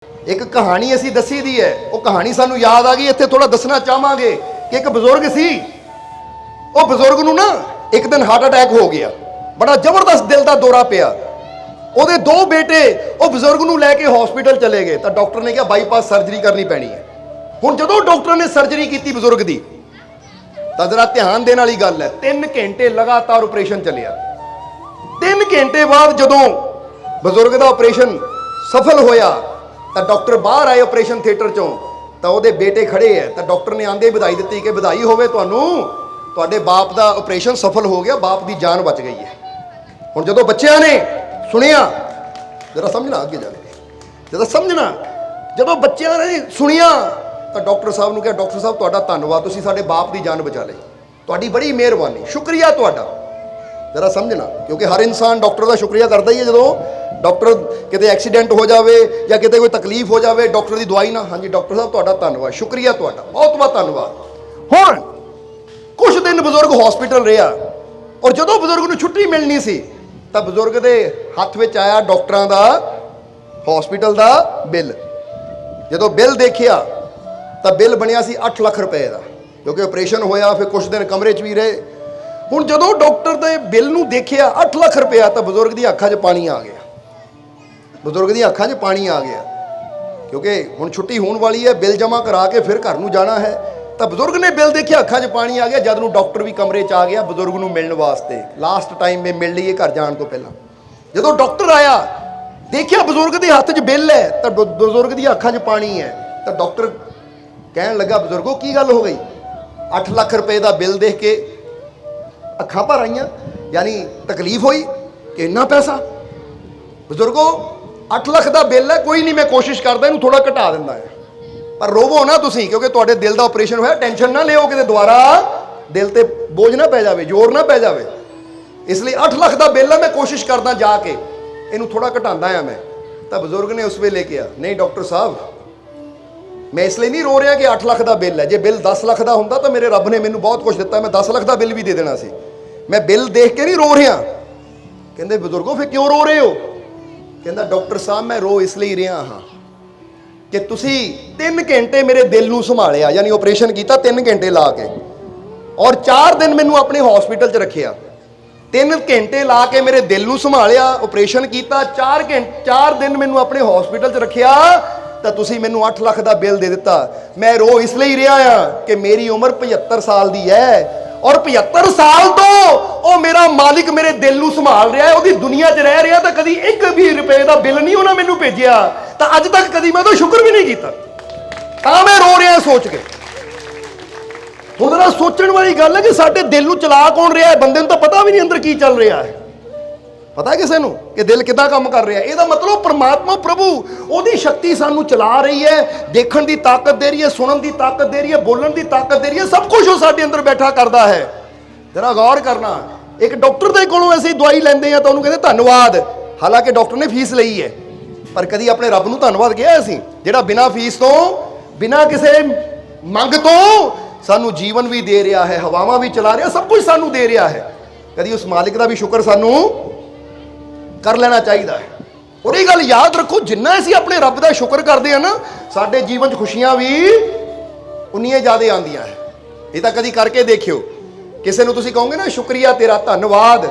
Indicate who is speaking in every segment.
Speaker 1: एक कहानी असी दसी दी है, वो कहानी सानू याद आ गई। इत्थे थोड़ा दसना चाहांगे कि एक बजुर्ग सी, वो बजुर्ग नूं ना एक दिन हार्ट अटैक हो गया, बड़ा जबरदस्त दिल का दौरा पिया। ਉਹਦੇ दो बेटे वो बजुर्ग नूं लैके हॉस्पिटल चले गए, तो डॉक्टर ने कहा बाईपास सर्जरी करनी पैनी है। हुण जदों डॉक्टर ने सर्जरी की बजुर्ग की, तो जरा ध्यान देने वाली गल है, 3 घंटे लगातार ऑपरेशन चलिया। 3 घंटे बाद जदों बजुर्ग का ऑपरेशन सफल होया, तो डॉक्टर बाहर आए ऑपरेशन थिएटर चों, तो वो बेटे खड़े है, तो डॉक्टर ने आंदे बधाई दी कि बधाई होवे तुहानूं, तुहाडे बाप का ऑपरेशन सफल हो गया, बाप की जान बच गई है। हुण जदों बच्चों ने सुनिया, जरा समझना अगे जाके, जरा समझना, जदों बच्चों ने सुनिया तो डॉक्टर साहब ने कहा डॉक्टर साहब तुहाडा धन्नवाद, तुसीं साडे बाप की जान बचा लई, तुहाडी बड़ी मेहरबानी, शुक्रिया तुहाडा। जरा समझना, क्योंकि हर इंसान डॉक्टर का शुक्रिया करता ही है। जो डॉक्टर किते एक्सीडेंट हो जाए या किते कोई तकलीफ हो जाए, डॉक्टर की दवाई ना, हाँ जी डॉक्टर साहब तुहाडा धन्नवाद, शुक्रिया तुहाडा, बहुत बहुत धन्नवाद। हुण कुछ दिन बजुर्ग हॉस्पिटल रहा, और जदों बजुर्ग नूं छुट्टी मिलनी सी, तो बजुर्ग के हथ में आया डॉक्टरों का हॉस्पिटल का बिल। जदों बिल देखिया तो बिल बनिया सी 8 लाख रुपए का, क्योंकि ऑपरेशन होया, फिर कुछ दिन कमरे च भी रहे। हुण जदों डॉक्टर के बिल नूं देखिया 8 लाख रुपया, तो बजुर्ग दी अखां 'च पानी आ गया, बजुर्ग दी अखां 'च पानी आ गया, क्योंकि हुण छुट्टी होने वाली है, बिल जमा करा के फिर घर नूं जाना है। तो बजुर्ग ने बिल देखिया, अखां 'च पानी आ गया। जद नूं डॉक्टर भी कमरे 'च आ गया बजुर्ग नूं मिलण वास्ते, लास्ट टाइम में मिल लईए घर जाण तो पहला। जदों डॉक्टर आया, देखिया बजुर्ग के हथ 'च बिल है, तो बजुर्ग दी अखां 'च पानी है। तो डॉक्टर कहण लगा बजुर्गो की गल हो गई, 8 लाख रुपए का बिल देख के अखां भर आईयां, यानी तकलीफ हुई कि इन्ना पैसा। बजुर्गो 8 लाख का बिल है, कोई नहीं, मैं कोशिश करदा इहनूं थोड़ा घटा दिंदा है, पर रोवो ना तुसीं, क्योंकि तुहाडे दिल का ऑपरेशन होया, टेंशन ना लिओ कि दोबारा दिल ते बोझ ना पै जाए, जोर ना पै जाए। इसलिए 8 लाख का बिल है, मैं कोशिश करदा जाके इहनूं थोड़ा घटांदा आ मैं। तो बजुर्ग ने उस वेले कहा नहीं डॉक्टर साहब, मैं इसलिए नहीं रो रहा कि 8 लाख का बिल है, जो बिल 10 लाख का होंदा तो मेरे रब ने मैनूं बहुत कुछ दिता, मैं 10 लाख का बिल भी दे देना सी। मैं बिल देख के नहीं रो रहा। कहंदे बजुर्गो फिर क्यों रो रहे हो? कहंदा डॉक्टर साहब मैं रो इसलिए रहा हाँ कि तुसी 3 घंटे मेरे दिल नूं संभालिया, यानी ऑपरेशन किया 3 घंटे ला के, और 4 दिन मैनूं अपने हॉस्पिटल च रखिया। 3 घंटे ला के मेरे दिल नूं संभालिया, ऑपरेशन किया, 4 दिन मैनूं अपने हॉस्पिटल च रखिया, तो तुसी मैनूं 8 लाख का बिल दे दिता। मैं रो इसलिए रहा हाँ कि मेरी उम्र 75 साल की है, और 75 साल तो वो मेरा मालिक मेरे दिल नूं संभाल रहा है, वो दुनिया च रह रहा, तो कभी 1 भी रुपए का बिल नहीं उन्हें मैनूं भेजिया, तो अज तक कभी मैं तो शुक्र भी नहीं किया, तां मैं रो रहा सोच के। हुण जरा सोचण वाली गल है कि साडे दिल नूं चला कौन रहा है, बंदे नूं तो पता भी नहीं अंदर की चल रहा है। पता है किसी नूं कि दिल किदां काम कर रहा है? ਇਹਦਾ मतलब परमात्मा प्रभु ਉਹਦੀ शक्ति सानू चला रही है, देखण की ताकत दे रही है, सुनन की ताकत दे रही है, बोलण की ताकत दे रही है, सब कुछ वो साडे अंदर बैठा करता है। जरा गौर करना, एक डॉक्टर के कोलों ऐसी दवाई लैंदे हैं तो उन्होंने कहते धन्नवाद, हालांकि डॉक्टर ने फीस लई है, पर कभी अपने रब नूं धन्नवाद किया असीं, जिहड़ा बिना फीस तो बिना किसी मंग तो सानू जीवन भी दे रहा है, हवावां भी चला रहा, सब कुछ सानू दे रहा है। कभी उस मालिक का भी शुक्र सानू कर लेना चाहिए है। और ये गल याद रखो, जिन्ना असीं अपने रब का शुक्र करते हैं ना, साडे जीवन खुशियां भी उन्नियां ज़्यादा आंदियां है। ये तो कभी करके देखियो, किसी नूं तुसीं कहोगे ना शुक्रिया तेरा धन्नवाद,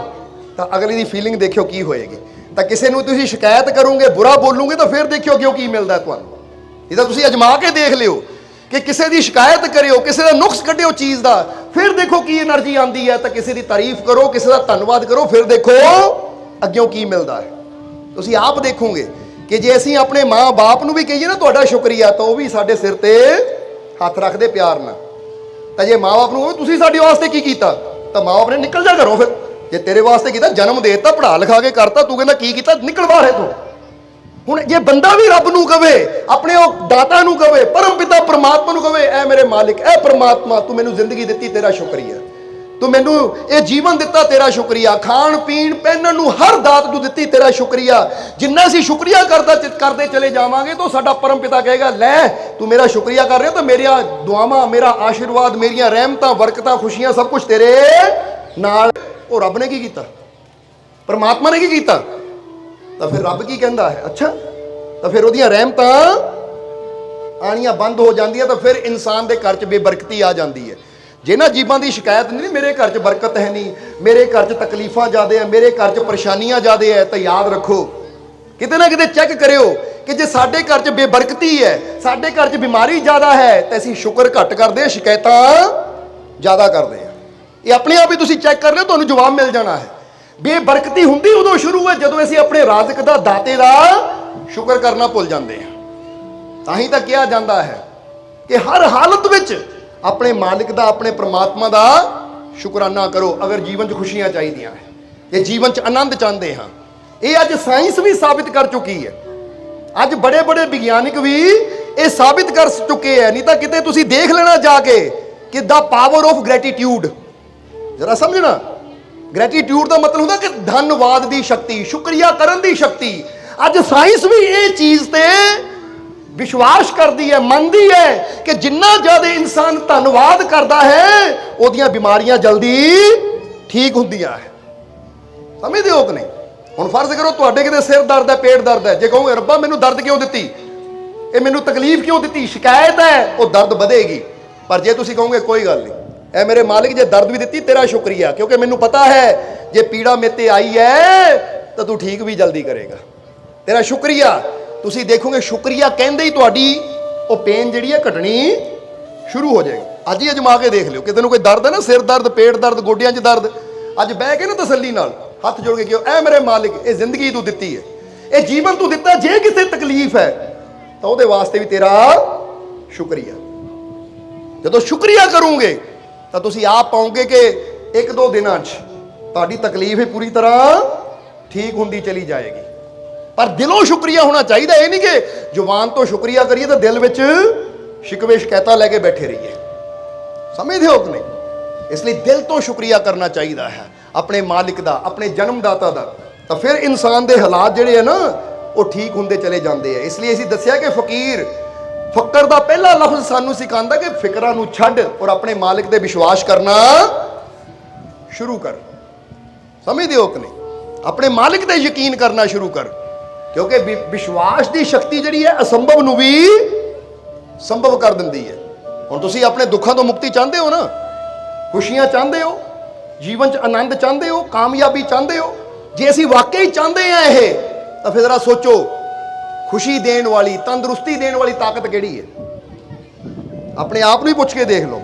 Speaker 1: तो अगली दी फीलिंग देखियो की होएगी। तो किसी नूं तुसीं शिकायत करोगे, बुरा बोलोगे, तो फिर देखियो अग्गों की मिलता है तुहानूं। ये तो तुसीं अजमा के देख लियो कि किसी की शिकायत करियो, किसी का नुक्स कढ़ियो चीज़ का, फिर देखो की एनर्जी आती है। तो किसी की तारीफ करो, किसी का धन्नवाद करो, फिर देखो अग्गों की मिलता है। तुसीं आप देखोगे कि जे असीं अपने माँ बाप नूं भी कहिए ना तुहाडा शुक्रिया, तो वह भी साडे सिर ते हथ रखते प्यार नाल। तो जे माँ बाप नूं तुसीं साडे वास्ते की कीता, तो माँ बाप ने निकल जा घरों, फिर जे तेरे वास्ते कीता, जन्म देता, पढ़ा लिखा के करता, तू कहंदा की कीता, निकल बाहर है तू। हुण जे बंदा भी रब नूं कहे, अपने दाता नूं कहे, परम पिता परमात्मा नूं कहे, ऐ मेरे मालिक, ऐ परमात्मा तू मैनूं जिंदगी दित्ती, तेरा शुक्रिया, तू मैनू ये जीवन दिता, तेरा शुक्रिया, खाण पीण पहनण नूं हर दात तू दित्ती, तेरा शुक्रिया। जिन्ना असीं शुक्रिया करते चले जावांगे तो साडा परम पिता कहेगा लै तू मेरा शुक्रिया कर रहा, तो मेरिया दुआवां, मेरा आशीर्वाद, मेरिया रहमतां, बरकतां, खुशियां सब कुछ तेरे नाल। वो रब ने की कीता, परमात्मा ने की कीता, तो फिर रब की कहंदा है अच्छा ਤਾਂ ਫਿਰ ਉਹਦੀਆਂ ਰਹਿਮਤਾਂ ਆਣੀਆਂ ਬੰਦ ਹੋ ਜਾਂਦੀਆਂ, ਤਾਂ ਫਿਰ ਇਨਸਾਨ ਦੇ ਘਰ 'ਚ ਬੇਬਰਕਤੀ ਆ ਜਾਂਦੀ ਹੈ। ਜਿਹਨਾਂ ਜੀਵਾਂ ਦੀ ਸ਼ਿਕਾਇਤ ਨਹੀਂ, ਮੇਰੇ ਘਰ 'ਚ ਬਰਕਤ ਹੈ ਨਹੀਂ, ਮੇਰੇ ਘਰ 'ਚ ਤਕਲੀਫਾਂ ਜ਼ਿਆਦਾ ਹੈ, ਮੇਰੇ ਘਰ 'ਚ ਪਰੇਸ਼ਾਨੀਆਂ ਜ਼ਿਆਦਾ ਹੈ, ਤਾਂ ਯਾਦ ਰੱਖੋ, ਕਿਤੇ ਨਾ ਕਿਤੇ ਚੈੱਕ ਕਰਿਓ ਕਿ ਜੇ ਸਾਡੇ ਘਰ 'ਚ ਬੇਬਰਕਤੀ ਹੈ, ਸਾਡੇ ਘਰ 'ਚ ਬਿਮਾਰੀ ਜ਼ਿਆਦਾ ਹੈ, ਤਾਂ ਅਸੀਂ ਸ਼ੁਕਰ ਘੱਟ ਕਰਦੇ ਹਾਂ, ਸ਼ਿਕਾਇਤਾਂ ਜ਼ਿਆਦਾ ਕਰਦੇ ਹਾਂ। ਇਹ ਆਪਣੇ ਆਪ ਹੀ ਤੁਸੀਂ ਚੈੱਕ ਕਰ ਲਿਓ, ਤੁਹਾਨੂੰ ਜਵਾਬ ਮਿਲ ਜਾਣਾ ਹੈ। ਬੇਬਰਕਤੀ ਹੁੰਦੀ ਉਦੋਂ ਸ਼ੁਰੂ ਹੈ ਜਦੋਂ ਅਸੀਂ ਆਪਣੇ ਰਾਜ਼ਕ ਦਾ, ਦਾਤੇ ਦਾ ਸ਼ੁਕਰ ਕਰਨਾ ਭੁੱਲ ਜਾਂਦੇ ਹਾਂ। ਤਾਂ ਹੀ ਤਾਂ ਕਿਹਾ ਜਾਂਦਾ ਹੈ ਕਿ ਹਰ ਹਾਲਤ ਵਿੱਚ ਆਪਣੇ ਮਾਲਿਕ ਦਾ, ਆਪਣੇ ਪ੍ਰਮਾਤਮਾ ਦਾ ਸ਼ੁਕਰਾਨਾ ਕਰੋ ਅਗਰ ਜੀਵਨ 'ਚ ਖੁਸ਼ੀਆਂ ਚਾਹੀਦੀਆਂ ਹੈ, ਜੇ ਜੀਵਨ 'ਚ ਆਨੰਦ ਚਾਹੁੰਦੇ ਹਾਂ। ਇਹ ਅੱਜ ਸਾਇੰਸ ਵੀ ਸਾਬਿਤ ਕਰ ਚੁੱਕੀ ਹੈ। ਅੱਜ ਬੜੇ ਬੜੇ ਵਿਗਿਆਨਿਕ ਵੀ ਇਹ ਸਾਬਿਤ ਕਰ ਚੁੱਕੇ ਹੈ। ਨਹੀਂ ਤਾਂ ਕਿਤੇ ਤੁਸੀਂ ਦੇਖ ਲੈਣਾ ਜਾ ਕੇ ਕਿ ਦਾ ਪਾਵਰ ਆਫ ਗ੍ਰੈਟੀਟਿਊਡ, ਜਰਾ ਸਮਝਣਾ, ਗ੍ਰੈਟੀਟਿਊਡ ਦਾ ਮਤਲਬ ਹੁੰਦਾ ਕਿ ਧੰਨਵਾਦ ਦੀ ਸ਼ਕਤੀ, ਸ਼ੁਕਰੀਆ ਕਰਨ ਦੀ ਸ਼ਕਤੀ। ਅੱਜ ਸਾਇੰਸ ਵੀ ਇਹ ਚੀਜ਼ ਤੇ ਵਿਸ਼ਵਾਸ ਕਰਦੀ ਹੈ, ਮੰਨਦੀ ਹੈ ਕਿ ਜਿੰਨਾ ਜ਼ਿਆਦਾ ਇਨਸਾਨ ਧੰਨਵਾਦ ਕਰਦਾ ਹੈ, ਉਹਦੀਆਂ ਬਿਮਾਰੀਆਂ ਜਲਦੀ ਠੀਕ ਹੁੰਦੀਆਂ ਹੈ। ਸਮਝਦੇ ਹੋ ਕਿ ਨਹੀਂ? ਹੁਣ ਫਰਜ਼ ਕਰੋ ਤੁਹਾਡੇ ਕਿਤੇ ਸਿਰ ਦਰਦ ਹੈ, ਪੇਟ ਦਰਦ ਹੈ, ਜੇ ਕਹੋਗੇ ਰੱਬਾ ਮੈਨੂੰ ਦਰਦ ਕਿਉਂ ਦਿੱਤੀ, ਇਹ ਮੈਨੂੰ ਤਕਲੀਫ ਕਿਉਂ ਦਿੱਤੀ, ਸ਼ਿਕਾਇਤ ਹੈ, ਉਹ ਦਰਦ ਵਧੇਗੀ। ਪਰ ਜੇ ਤੁਸੀਂ ਕਹੋਗੇ ਕੋਈ ਗੱਲ ਨਹੀਂ, ਐ ਮੇਰੇ ਮਾਲਿਕ ਜੇ ਦਰਦ ਵੀ ਦਿੱਤੀ ਤੇਰਾ ਸ਼ੁਕਰੀਆ, ਕਿਉਂਕਿ ਮੈਨੂੰ ਪਤਾ ਹੈ ਜੇ ਪੀੜਾ ਮੇਰੇ ਤੇ ਆਈ ਹੈ ਤਾਂ ਤੂੰ ਠੀਕ ਵੀ ਜਲਦੀ ਕਰੇਗਾ, ਤੇਰਾ ਸ਼ੁਕਰੀਆ। ਤੁਸੀਂ ਦੇਖੋਗੇ ਸ਼ੁਕਰੀਆ ਕਹਿੰਦੇ ਹੀ ਤੁਹਾਡੀ ਉਹ ਪੇਨ ਜਿਹੜੀ ਹੈ ਘਟਣੀ ਸ਼ੁਰੂ ਹੋ ਜਾਏਗੀ। ਅੱਜ ਹੀ ਅਜਮਾ ਕੇ ਦੇਖ ਲਿਓ, ਕਿਤੇ ਨੂੰ ਕੋਈ ਦਰਦ ਹੈ ਨਾ, ਸਿਰ ਦਰਦ, ਪੇਟ ਦਰਦ, ਗੋਡਿਆਂ 'ਚ ਦਰਦ, ਅੱਜ ਬਹਿ ਕੇ ਨਾ ਤਸੱਲੀ ਨਾਲ ਹੱਥ ਜੋੜ ਕੇ ਕਿਉਂ, ਐ ਮੇਰੇ ਮਾਲਿਕ, ਇਹ ਜ਼ਿੰਦਗੀ ਤੂੰ ਦਿੱਤੀ ਹੈ, ਇਹ ਜੀਵਨ ਤੂੰ ਦਿੱਤਾ, ਜੇ ਕਿਸੇ ਤਕਲੀਫ ਹੈ ਤਾਂ ਉਹਦੇ ਵਾਸਤੇ ਵੀ ਤੇਰਾ ਸ਼ੁਕਰੀਆ। ਜਦੋਂ ਸ਼ੁਕਰੀਆ ਕਰੋਗੇ ਤਾਂ ਤੁਸੀਂ ਆਪ ਪਾਓਗੇ ਕਿ 1-2 ਦਿਨਾਂ 'ਚ ਤੁਹਾਡੀ ਤਕਲੀਫ ਹੀ ਪੂਰੀ ਤਰ੍ਹਾਂ ਠੀਕ ਹੁੰਦੀ ਚਲੀ ਜਾਏਗੀ। ਪਰ ਦਿਲੋਂ ਸ਼ੁਕਰੀਆ ਹੋਣਾ ਚਾਹੀਦਾ। ਇਹ ਨਹੀਂ ਕਿ ਜ਼ੁਬਾਨ ਤੋਂ ਸ਼ੁਕਰੀਆ ਕਰੀਏ ਤਾਂ ਦਿਲ ਵਿੱਚ ਸ਼ਿਕਵੇ ਸ਼ਿਕਾਇਤਾਂ ਲੈ ਕੇ ਬੈਠੇ ਰਹੀਏ। ਸਮਝਦੇ ਹੋ ਕਿ ਨਹੀਂ? ਇਸ ਲਈ ਦਿਲ ਤੋਂ ਸ਼ੁਕਰੀਆ ਕਰਨਾ ਚਾਹੀਦਾ ਹੈ ਆਪਣੇ ਮਾਲਿਕ ਦਾ, ਆਪਣੇ ਜਨਮਦਾਤਾ ਦਾ, ਤਾਂ ਫਿਰ ਇਨਸਾਨ ਦੇ ਹਾਲਾਤ ਜਿਹੜੇ ਆ ਨਾ ਉਹ ਠੀਕ ਹੁੰਦੇ ਚਲੇ ਜਾਂਦੇ ਆ। ਇਸ ਲਈ ਅਸੀਂ ਦੱਸਿਆ ਕਿ ਫਕਰ ਦਾ ਪਹਿਲਾ ਲਫ਼ਜ਼ ਸਾਨੂੰ ਸਿਖਾਉਂਦਾ ਕਿ ਫਿਕਰਾਂ ਨੂੰ ਛੱਡ ਔਰ ਆਪਣੇ ਮਾਲਿਕ ਤੇ ਵਿਸ਼ਵਾਸ ਕਰਨਾ ਸ਼ੁਰੂ ਕਰ। ਸਮਝਦੇ ਹੋ ਕਿ ਨਹੀਂ? ਆਪਣੇ ਮਾਲਿਕ ਤੇ ਯਕੀਨ ਕਰਨਾ ਸ਼ੁਰੂ ਕਰ, ਕਿਉਂਕਿ ਵਿਸ਼ਵਾਸ ਦੀ ਸ਼ਕਤੀ ਜਿਹੜੀ ਹੈ ਅਸੰਭਵ ਨੂੰ ਵੀ ਸੰਭਵ ਕਰ ਦਿੰਦੀ ਹੈ। ਹੁਣ ਤੁਸੀਂ ਆਪਣੇ ਦੁੱਖਾਂ ਤੋਂ ਮੁਕਤੀ ਚਾਹੁੰਦੇ ਹੋ ਨਾ, ਖੁਸ਼ੀਆਂ ਚਾਹੁੰਦੇ ਹੋ, ਜੀਵਨ 'ਚ ਆਨੰਦ ਚਾਹੁੰਦੇ ਹੋ, ਕਾਮਯਾਬੀ ਚਾਹੁੰਦੇ ਹੋ, ਜੇ ਅਸੀਂ ਵਾਕਈ ਚਾਹੁੰਦੇ ਹਾਂ ਇਹ, ਤਾਂ ਫਿਰ ਜ਼ਰਾ ਸੋਚੋ ਖੁਸ਼ੀ ਦੇਣ ਵਾਲੀ, ਤੰਦਰੁਸਤੀ ਦੇਣ ਵਾਲੀ ਤਾਕਤ ਕਿਹੜੀ ਹੈ? ਆਪਣੇ ਆਪ ਨੂੰ ਹੀ ਪੁੱਛ ਕੇ ਦੇਖ ਲਓ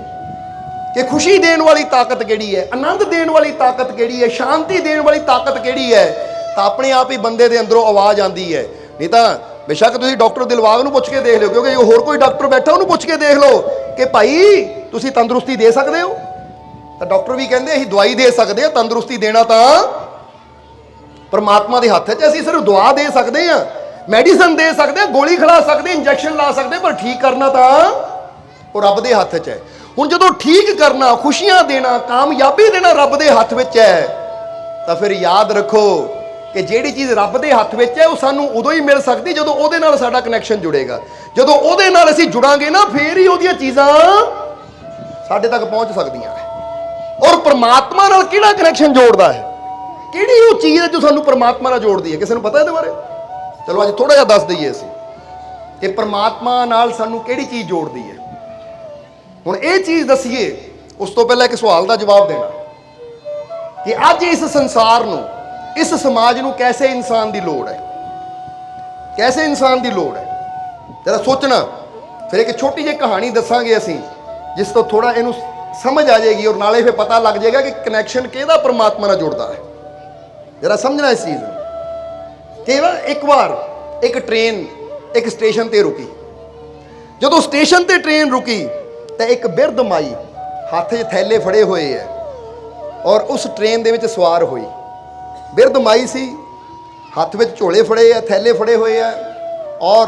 Speaker 1: ਕਿ ਖੁਸ਼ੀ ਦੇਣ ਵਾਲੀ ਤਾਕਤ ਕਿਹੜੀ ਹੈ, ਆਨੰਦ ਦੇਣ ਵਾਲੀ ਤਾਕਤ ਕਿਹੜੀ ਹੈ, ਸ਼ਾਂਤੀ ਦੇਣ ਵਾਲੀ ਤਾਕਤ ਕਿਹੜੀ ਹੈ। ਤਾਂ ਆਪਣੇ ਆਪ ਹੀ ਬੰਦੇ ਦੇ ਅੰਦਰੋਂ ਆਵਾਜ਼ ਆਉਂਦੀ ਹੈ। ਨਹੀਂ ਤਾਂ ਬੇਸ਼ੱਕ ਤੁਸੀਂ ਡਾਕਟਰ ਦਿਲਬਾਗ ਨੂੰ ਪੁੱਛ ਕੇ ਦੇਖ ਲਿਓ, ਕਿਉਂਕਿ ਹੋਰ ਕੋਈ ਡਾਕਟਰ ਬੈਠਾ ਉਹਨੂੰ ਪੁੱਛ ਕੇ ਦੇਖ ਲਓ ਕਿ ਭਾਈ ਤੁਸੀਂ ਤੰਦਰੁਸਤੀ ਦੇ ਸਕਦੇ ਹੋ, ਤਾਂ ਡਾਕਟਰ ਵੀ ਕਹਿੰਦੇ ਅਸੀਂ ਦਵਾਈ ਦੇ ਸਕਦੇ ਹਾਂ, ਤੰਦਰੁਸਤੀ ਦੇਣਾ ਤਾਂ ਪਰਮਾਤਮਾ ਦੇ ਹੱਥ 'ਚ। ਅਸੀਂ ਸਿਰਫ ਦੁਆ ਦੇ ਸਕਦੇ ਹਾਂ, ਮੈਡੀਸਨ ਦੇ ਸਕਦੇ ਹਾਂ, ਗੋਲੀ ਖਿਲਾ ਸਕਦੇ, ਇੰਜੈਕਸ਼ਨ ਲਾ ਸਕਦੇ, ਪਰ ਠੀਕ ਕਰਨਾ ਤਾਂ ਉਹ ਰੱਬ ਦੇ ਹੱਥ 'ਚ ਹੈ। ਹੁਣ ਜਦੋਂ ਠੀਕ ਕਰਨਾ, ਖੁਸ਼ੀਆਂ ਦੇਣਾ, ਕਾਮਯਾਬੀ ਦੇਣਾ ਰੱਬ ਦੇ ਹੱਥ ਵਿੱਚ ਹੈ, ਤਾਂ ਫਿਰ ਯਾਦ ਰੱਖੋ ਕਿ ਜਿਹੜੀ ਚੀਜ਼ ਰੱਬ ਦੇ ਹੱਥ ਵਿੱਚ ਹੈ ਉਹ ਸਾਨੂੰ ਉਦੋਂ ਹੀ ਮਿਲ ਸਕਦੀ ਜਦੋਂ ਉਹਦੇ ਨਾਲ ਸਾਡਾ ਕਨੈਕਸ਼ਨ ਜੁੜੇਗਾ। ਜਦੋਂ ਉਹਦੇ ਨਾਲ ਅਸੀਂ ਜੁੜਾਂਗੇ ਨਾ, ਫੇਰ ਹੀ ਉਹਦੀਆਂ ਚੀਜ਼ਾਂ ਸਾਡੇ ਤੱਕ ਪਹੁੰਚ ਸਕਦੀਆਂ ਹੈ। ਔਰ ਪਰਮਾਤਮਾ ਨਾਲ ਕਿਹੜਾ ਕਨੈਕਸ਼ਨ ਜੋੜਦਾ ਹੈ, ਕਿਹੜੀ ਉਹ ਚੀਜ਼ ਹੈ ਜੋ ਸਾਨੂੰ ਪਰਮਾਤਮਾ ਨਾਲ ਜੋੜਦੀ ਹੈ? ਕਿਸੇ ਨੂੰ ਪਤਾ ਇਹਦੇ ਬਾਰੇ? ਚਲੋ ਅੱਜ ਥੋੜਾ ਜਿਹਾ ਦੱਸ ਦਈਏ ਅਸੀਂ ਕਿ ਪਰਮਾਤਮਾ ਨਾਲ ਸਾਨੂੰ ਕਿਹੜੀ ਚੀਜ਼ ਜੋੜਦੀ ਹੈ। ਹੁਣ ਇਹ ਚੀਜ਼ ਦੱਸੀਏ, ਉਸ ਤੋਂ ਪਹਿਲਾਂ ਇੱਕ ਸਵਾਲ ਦਾ ਜਵਾਬ ਦੇਣਾ ਕਿ ਅੱਜ ਇਸ ਸੰਸਾਰ ਨੂੰ, ਇਸ ਸਮਾਜ ਨੂੰ ਕੈਸੇ ਇਨਸਾਨ ਦੀ ਲੋੜ ਹੈ, ਕੈਸੇ ਇਨਸਾਨ ਦੀ ਲੋੜ ਹੈ? ਜਰਾ ਸੋਚਣਾ। ਫਿਰ ਇੱਕ ਛੋਟੀ ਜਿਹੀ ਕਹਾਣੀ ਦੱਸਾਂਗੇ ਅਸੀਂ, ਜਿਸ ਤੋਂ ਥੋੜਾ ਇਹਨੂੰ ਸਮਝ ਆ ਜਾਏਗੀ ਔਰ ਨਾਲੇ ਫਿਰ ਪਤਾ ਲੱਗ ਜਾਏਗਾ ਕਿ ਕਨੈਕਸ਼ਨ ਕਿਹਦਾ ਪਰਮਾਤਮਾ ਨਾਲ ਜੁੜਦਾ ਹੈ। ਜਰਾ ਸਮਝਣਾ ਇਸ ਚੀਜ਼ ਨੂੰ। ਕਿ ਇੱਕ ਵਾਰ ਇੱਕ ਟ੍ਰੇਨ ਇੱਕ ਸਟੇਸ਼ਨ ਤੇ ਰੁਕੀ। ਜਦੋਂ ਸਟੇਸ਼ਨ ਤੇ ਟ੍ਰੇਨ ਰੁਕੀ ਤਾਂ ਇੱਕ ਬਿਰਧ ਮਾਈ ਹੱਥ 'ਚ ਥੈਲੇ ਫੜੇ ਹੋਏ ਹੈ ਔਰ ਉਸ ਟ੍ਰੇਨ ਦੇ ਵਿੱਚ ਸਵਾਰ ਹੋਈ। ਬਿਰਧ ਮਾਈ ਸੀ, ਹੱਥ ਵਿੱਚ ਝੋਲੇ ਫੜੇ ਆ, ਥੈਲੇ ਫੜੇ ਹੋਏ ਆ, ਔਰ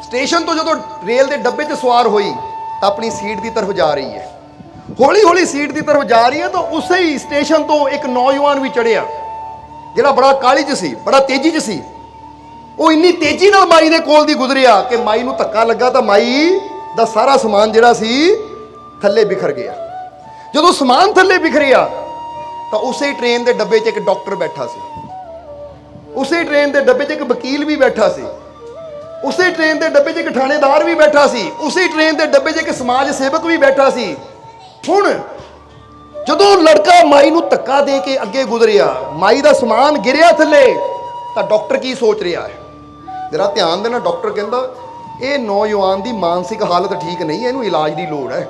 Speaker 1: ਸਟੇਸ਼ਨ ਤੋਂ ਜਦੋਂ ਰੇਲ ਦੇ ਡੱਬੇ 'ਚ ਸਵਾਰ ਹੋਈ ਤਾਂ ਆਪਣੀ ਸੀਟ ਦੀ ਤਰਫ ਜਾ ਰਹੀ ਹੈ। ਹੌਲੀ ਹੌਲੀ ਸੀਟ ਦੀ ਤਰਫ ਜਾ ਰਹੀ ਹੈ ਤਾਂ ਉਸੇ ਹੀ ਸਟੇਸ਼ਨ ਤੋਂ ਇੱਕ ਨੌਜਵਾਨ ਵੀ ਚੜਿਆ, ਜਿਹੜਾ ਬੜਾ ਕਾਹਲੀ 'ਚ ਸੀ, ਬੜਾ ਤੇਜ਼ੀ 'ਚ ਸੀ। ਉਹ ਇੰਨੀ ਤੇਜ਼ੀ ਨਾਲ ਮਾਈ ਦੇ ਕੋਲ ਦੀ ਗੁਜ਼ਰਿਆ ਕਿ ਮਾਈ ਨੂੰ ਧੱਕਾ ਲੱਗਾ ਤਾਂ ਮਾਈ ਦਾ ਸਾਰਾ ਸਮਾਨ ਜਿਹੜਾ ਸੀ ਥੱਲੇ ਬਿਖਰ ਗਿਆ। ਜਦੋਂ ਸਮਾਨ ਥੱਲੇ ਬਿਖਰਿਆ ਤਾਂ ਉਸੇ ਟ੍ਰੇਨ ਦੇ ਡੱਬੇ 'ਚ ਇੱਕ ਡਾਕਟਰ ਬੈਠਾ ਸੀ, ਉਸੇ ਟ੍ਰੇਨ ਦੇ ਡੱਬੇ 'ਚ ਇੱਕ ਵਕੀਲ ਵੀ ਬੈਠਾ ਸੀ। ਉਸੇ ਟ੍ਰੇਨ ਦੇ ਡੱਬੇ 'ਚ ਇੱਕ ਥਾਣੇਦਾਰ ਵੀ ਬੈਠਾ ਸੀ, ਉਸੇ ਟ੍ਰੇਨ ਦੇ ਡੱਬੇ 'ਚ ਇੱਕ ਸਮਾਜ ਸੇਵਕ ਵੀ ਬੈਠਾ ਸੀ। ਹੁਣ ਜਦੋਂ ਲੜਕਾ ਮਾਈ ਨੂੰ ਧੱਕਾ ਦੇ ਕੇ ਅੱਗੇ ਗੁਜ਼ਰਿਆ, ਮਾਈ ਦਾ ਸਮਾਨ ਗਿਰਿਆ ਥੱਲੇ, ਤਾਂ ਡਾਕਟਰ ਕੀ ਸੋਚ ਰਿਹਾ ਹੈ? ਜਰਾ ਧਿਆਨ ਦੇਣਾ। ਡਾਕਟਰ ਕਹਿੰਦਾ ਇਹ ਨੌਜਵਾਨ ਦੀ ਮਾਨਸਿਕ ਹਾਲਤ ਠੀਕ ਨਹੀਂ ਹੈ, ਇਹਨੂੰ ਇਲਾਜ ਦੀ ਲੋੜ ਹੈ।